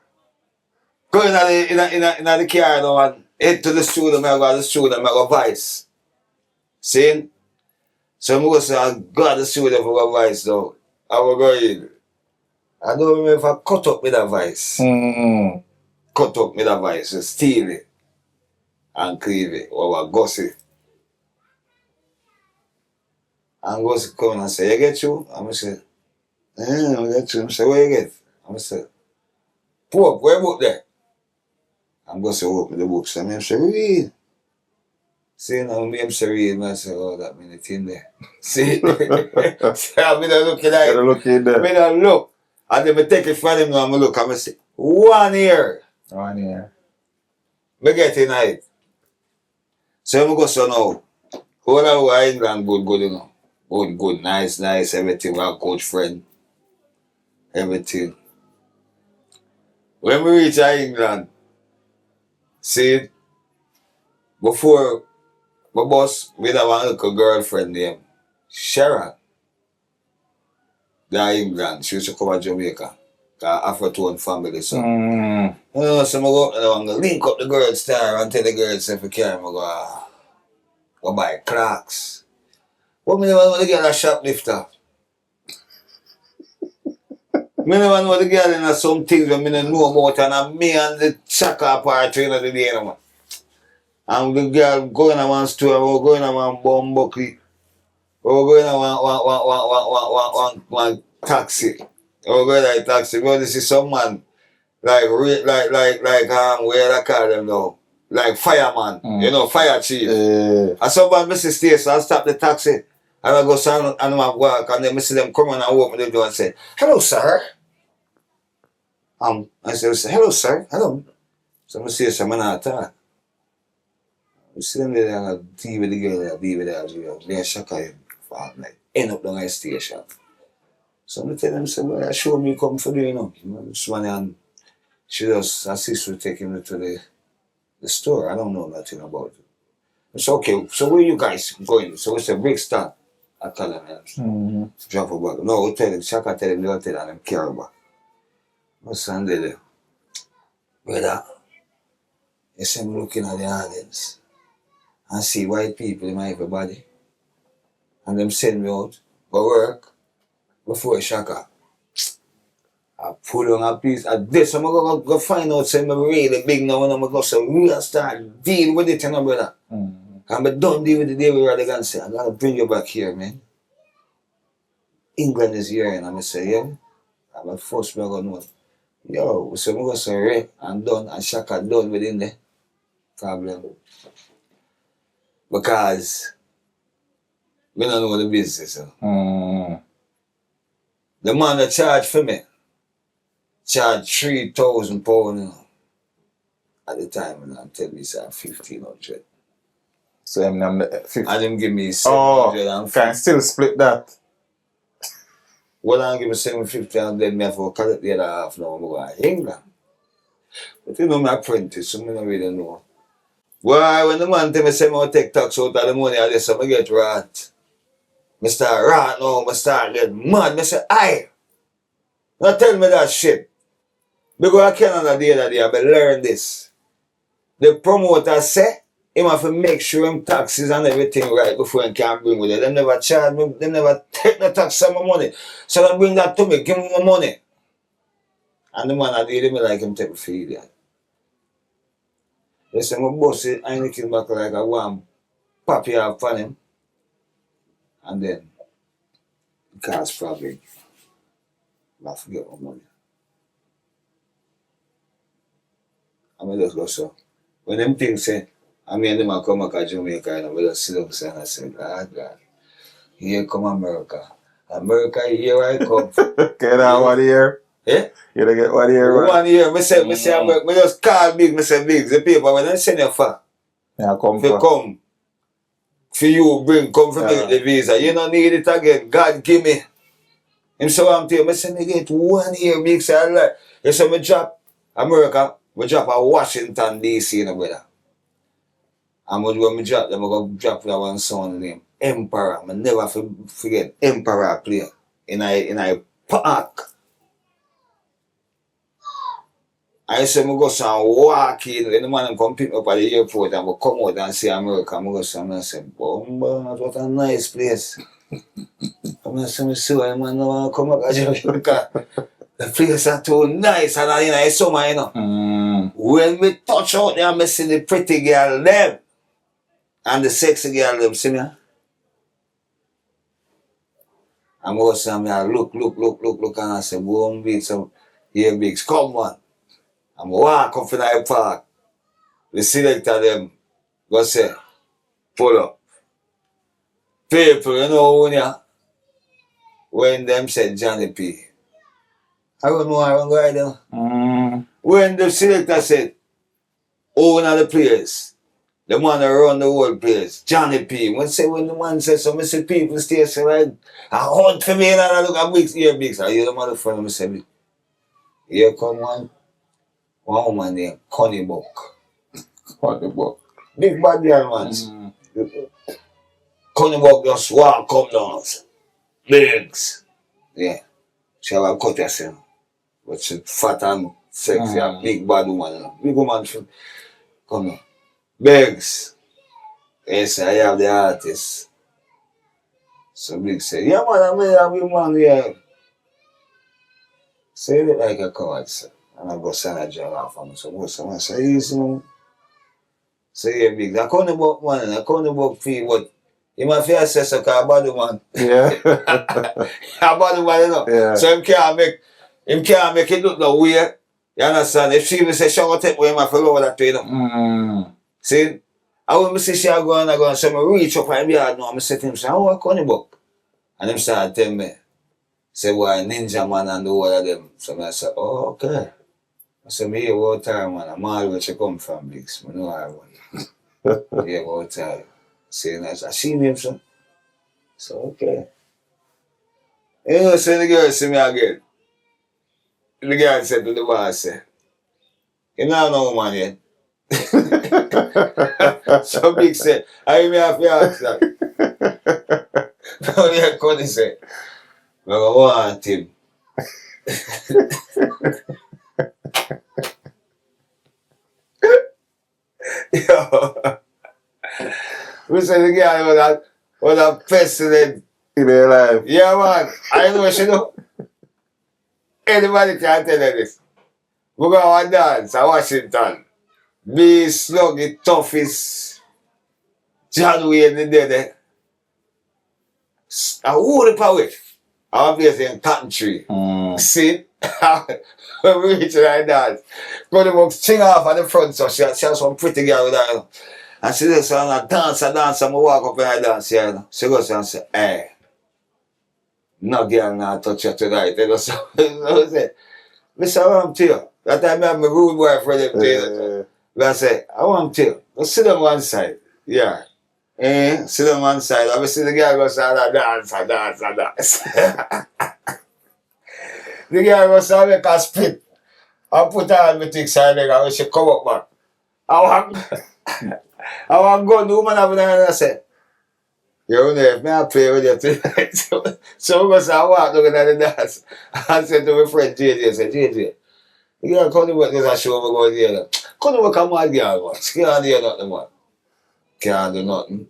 go in the car now and head to the studio. I go to the studio, I go vice. See? So I go say, I go to the studio for a vice now. I will go in. I don't remember if I cut up with that vice. Cut up with that vice, steal it and cleave it, or I gossip. And gossip come and say, "You get you?" I say, "I get you." I say, "Where you get?" I say, "Pope, where book there?" I'm going to open the book. So I say, "Read." See, now I say, "Read." I say, "Oh, that means it's in there." See? So I'm looking at it. You're looking there. I look. And then I take it from him now and I look. And I say, 1 year. 1 year. I get in it. So I go, so now, all over England, good, you know. Good, nice, everything. We have coach friend. Everything. When we reach England, see, before my boss, we have a little girlfriend named Sharon. There in England. She used to come to Jamaica. Afro-tone family, so. So I go link up the girls there and tell the girls if I can, I go buy Clarks. But I never want to get a shoplifter. I never want to get in some things that I don't know about, and me and the chaka party in the day, man. And the girl going to one store, we're going to one bum bucket, we're going to one taxi. We're going to a taxi. We're going to see some man like where I call them now. Like fireman, you know, fire chief. And somebody misses stairs, so I stop the taxi and I go stand and I walk, and then I see them come on and open the door and say, "Hello, sir." I say, "Hello, sir. Hello. So I say, I'm not talk. I see them there and deal with the girl, deal with the they're shocked for like end up down the station. So I tell them, say, well, show me come for you, you know. This one and she just assist with taking me to the store. I don't know nothing about it. It's okay. So where you guys going? So it's a break start. I tell them, drop a bag. No, we tell them, Shaka tell them, they'll tell them, carry back. My son did it. Brother, you see me looking at the audience and see white people in my everybody. And them send me out for work before Shaka. I pull on a piece of this. I'm going to go find out something really big now and I'm going to say, we'll start dealing with it, you know, brother. I'm done dealing with the day we rather than say, I got to bring you back here, man. England is here, and I'm going to say, yeah. I'm a first me going to know. Yo, so I'm going to say, Ray, I'm done, and Shaka done within the problem. Because we don't know the business. The man that charged for me, charged £3,000, you know. At the time, and I'm telling me, it's 1,500. So I'm 50. And them give me 700 and can still split that. Well, I give me 750 and then me have to collect the other half now. I'm going to England. But you know, my apprentice, so I don't really know. Why, when the man tell me, say, I take tax out of the money, I just I get rat. I start rat now, I start get mad. I say, aye. Don't tell me that shit. Because I cannot do that day, I learn this. The promoter say, him have to make sure him taxes and everything right before he can bring with it. They never charge me, they never take the tax on my money. So they bring that to me, give me my money. And the man I did me like him take me for idiot. They say my boss is Heineken back like I want pop you off on him. And then it cause problem. I forget my money. I mean just go so. When them things say, I mean, them come back to Jamaica and we just sit up and I say, God, here come America. America, here I come. Get that 1 year? Yeah? You don't get 1 year, right? 1 year, I say America. I just call Big, I say Big, the paper, when I send you for. Yeah, come for. Come. For you, come for me the visa. You don't need it again. God, give me. Him so I'm telling you, I say, I get 1 year, Big, say, I like. You say, I drop America, I drop at Washington, D.C., you know, brother. And when I drop them, I go drop that one son named Emperor. I never forget Emperor player in a park. I say I go some walk in, when the man come pick me up at the airport and I come out and see America, I go some and say, Bomba, what a nice place. I'm say, so I man now come up to Jamaica. The place are too nice and in the summer, you know. When we touch out there, I see the pretty girl them. And the sexy girl them see me. I'm going to say, look, and I say, boom, big, some here bigs, come on. I'm walk up in the park. The selector them go say, pull up. People, you know, when them said Johnny P. I don't know how I'm going there. When the selector said, own of the players. The man that run the whole place, Johnny P. When the man says so, I say people stay say like, I hunt for me and I look at Biggs, here Biggs. I hear the motherfucker, I say, here come one woman named Connie Buck. Connie Buck. Big bad girl, man. Connie Buck just walk come down. Biggs. Yeah. She have a cut herself. But she fat and sexy, a big bad woman. Big woman, come down. Biggs. Yes, I have the artist. So Biggs said, yeah man, I may have you man here. Say it like a coward, sir. And I go send a job off for me. So go someone say, easy man. Say yeah, Biggs. I can't about man, I can't about fee, but you might feel say so cause a bad man. Yeah. A bad man, you know. Yeah. So him can't make it look no weird. You understand? If she even say she gonna take away him, I forget what that to you know. See, I when I see she go and so I reach up and yard now, I say to him, say, how I Connie Buck? And him start telling me, say, why Ninja Man and all of them. So I say, oh, okay. So me hear all time, man. I'm all where she come from, Biggs. I know I want. Yeah, all time. Saying I seen him, son. So, okay. You know, so the girl see me again. The girl said to the boss, say, you know no man yet. So Big said, I may have to ask that. Now yeah, Cody said, I want him. Yo. We said the girl was a president In their life. Yeah, man. I know she know. Anybody can tell you this. We go on dance at Washington. Be slug the toughest John Wayne in there. A whole power. Obviously in Cotton Tree. See? When we reach that dance, go to sing off at the front, so she has some pretty girl with her. And she just want to dance, and I walk up and I dance here. She goes and say, hey. No girl not touch you tonight. You know, so I say, listen, I want to you. That time I have my rude boy for them too. But I say, I want to you. Go sit on one side. Yeah. Sit on one side. I see the girl go start to dance. The girl go start make a split. I put her on my thick side leg and when she come up back. I want to go. The woman have there and I say, you know, if I play with you tonight. So we go start walk looking at the dance. I said to my friend JJ, I said, JJ, you can't come to work this a show we go there. Come to work a mad girl, man. She can't do nothing, man. Can't do nothing.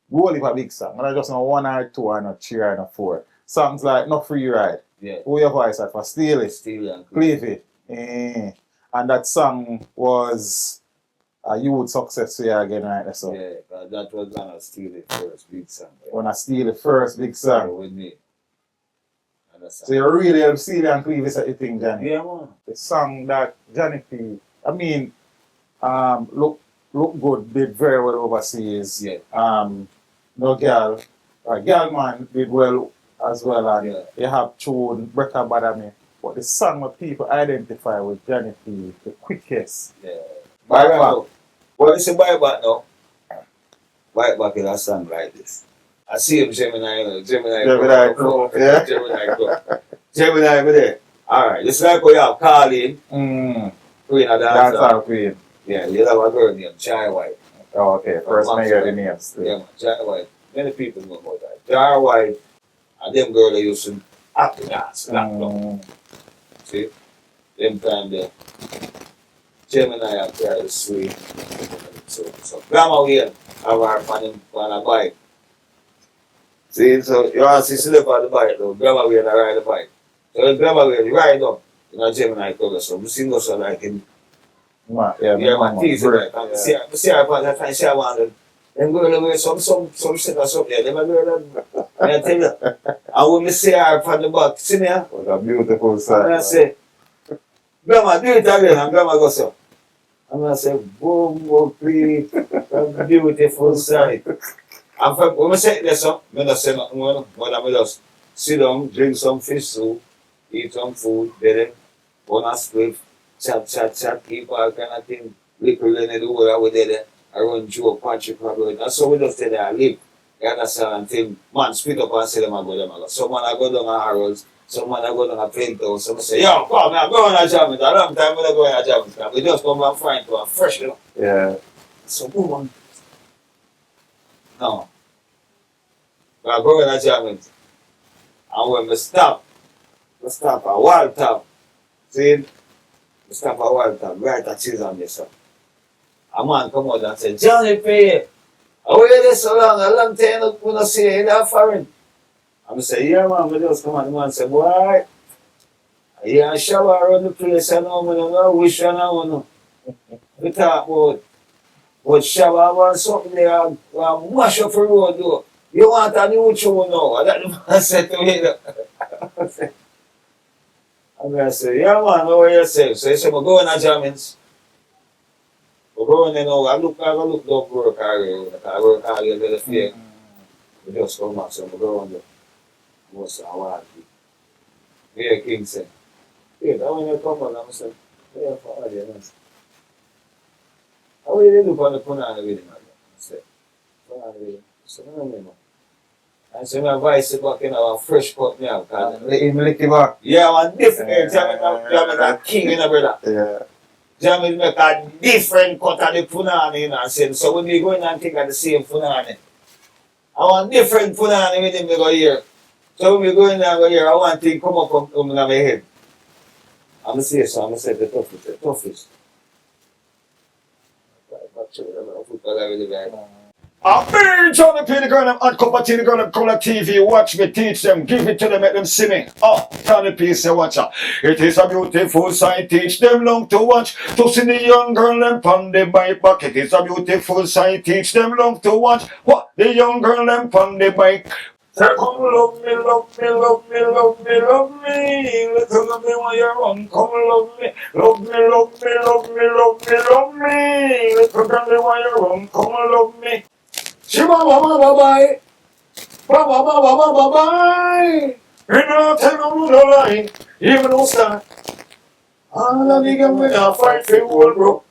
We only have a big song. And I just know 1 or 2 or not 3 or not 4. Songs like No Free Ride. Yeah. Who your voice at for Steal It. Steal It. Cleave It. And that song was a youth success here again, right? So. Yeah, that was gonna Steal It first big song. When I Steal It first big song. With me. So you really help Steal It and Cleave It at the thing, Johnny. Yeah, man. The song that Johnny P. I mean, look good, did very well overseas. Yeah. No Girl, Girl Man did well as well, and Yeah. you have tune Breaker Bother Me. But the song that people identify with Johnny P, the quickest. Yeah. Buy back. What is a buy back now? Buy back in a song like this. I see him Gemini Crow. Yeah. Gemini Crow. Gemini over there. Alright, this is like what you have Carlin. Queen of Dancer. Queen. Yeah, you have a girl named Jai White. Oh, okay. First name the names. Yeah, man, Jai White. Many people know about that. Jai White and them girls they used to have to dance. See? Them time there. Gemini have very sweet. So Grandma Wheel have her on a bike. See, so you want to see slip on the bike though. Grandma Wheel ride the bike. So the Grandma Wheel ride up in a Gemini color. So we see no so like in man, tease it right. See her about that time she wanted. Them girls wear some shit or something. Them girl I tell you. And when we see her from the back, see me? What a beautiful sight. And I say, Grandma, do it again. And Grandma goes so. And I say, boom, please. A beautiful sight. And when we say this up, I don't say nothing more. But I just sit down, drink some fish soup, eat some food, then on a split, chat, keep all kind of thing. Little in the world over there. I run Joe Patrick probably. That's how we just say that I live. You understand? Until man split up and say them I go. Some man I go down a Harrods, some man I go down a Penthouse. Some say, yo, come man, go on a job. A long time when I go on a job. We just come and find to a fresh, you know. Yeah. So move on. No. I go on a job. And when we stop a wall top. See? We stop a wall top, right at cheese on this. A man come out and say, Johnny P, I waited this so long, a long time I don't see you in that foreign. I say, yeah man, I just come out. The man say, boy, you and shower around the place, I know, I don't wish I know. We talk about shower, I want something there, mash up the road though. You want a new tune now? And that the man said to me, and I say, yeah man, how are you say? So he said, we're going to Germans. We're going, you know, I look up work area. I work area to the field. We just come back, so we're going to most of our Yeah, King said. Yeah, that when you come on, I'm saying, yeah, for all the others. How will you do for the punani with him? I said, punani with him. So, no, no, no. And so my voice is back in our fresh cut now. In licky back. Yeah, one different. Jam is a king, you know, brother. Yeah. Jam is make a different cut of the punani, you know. I said, so when we go in and think of the same punani, I want different punani with him to go here. So when we go in and go here, I want to come up from my head. I'm going to say so, I'm going to say the toughest. The toughest. I'm very trying to pay the girl them uncover to the girl them color TV, watch me, teach them, give it to them, make them see me. Oh, Johnny P say watch out. It is a beautiful sight, teach them long to watch. To see the young girl them on the bike back. It is a beautiful sight, teach them long to watch. What? The young girl them on the bike. Say, come love me, love me, love me, love me, love me. Little love me when you're on. Come love me, love me, love me, love me, love me, love me. Little love me when you're on. Come love me. Shiba ba ba ba bye. Ba ba ba ba ba ba bye. You know, tell me no lie. Even no star. All of the girls with a fight for world, bro.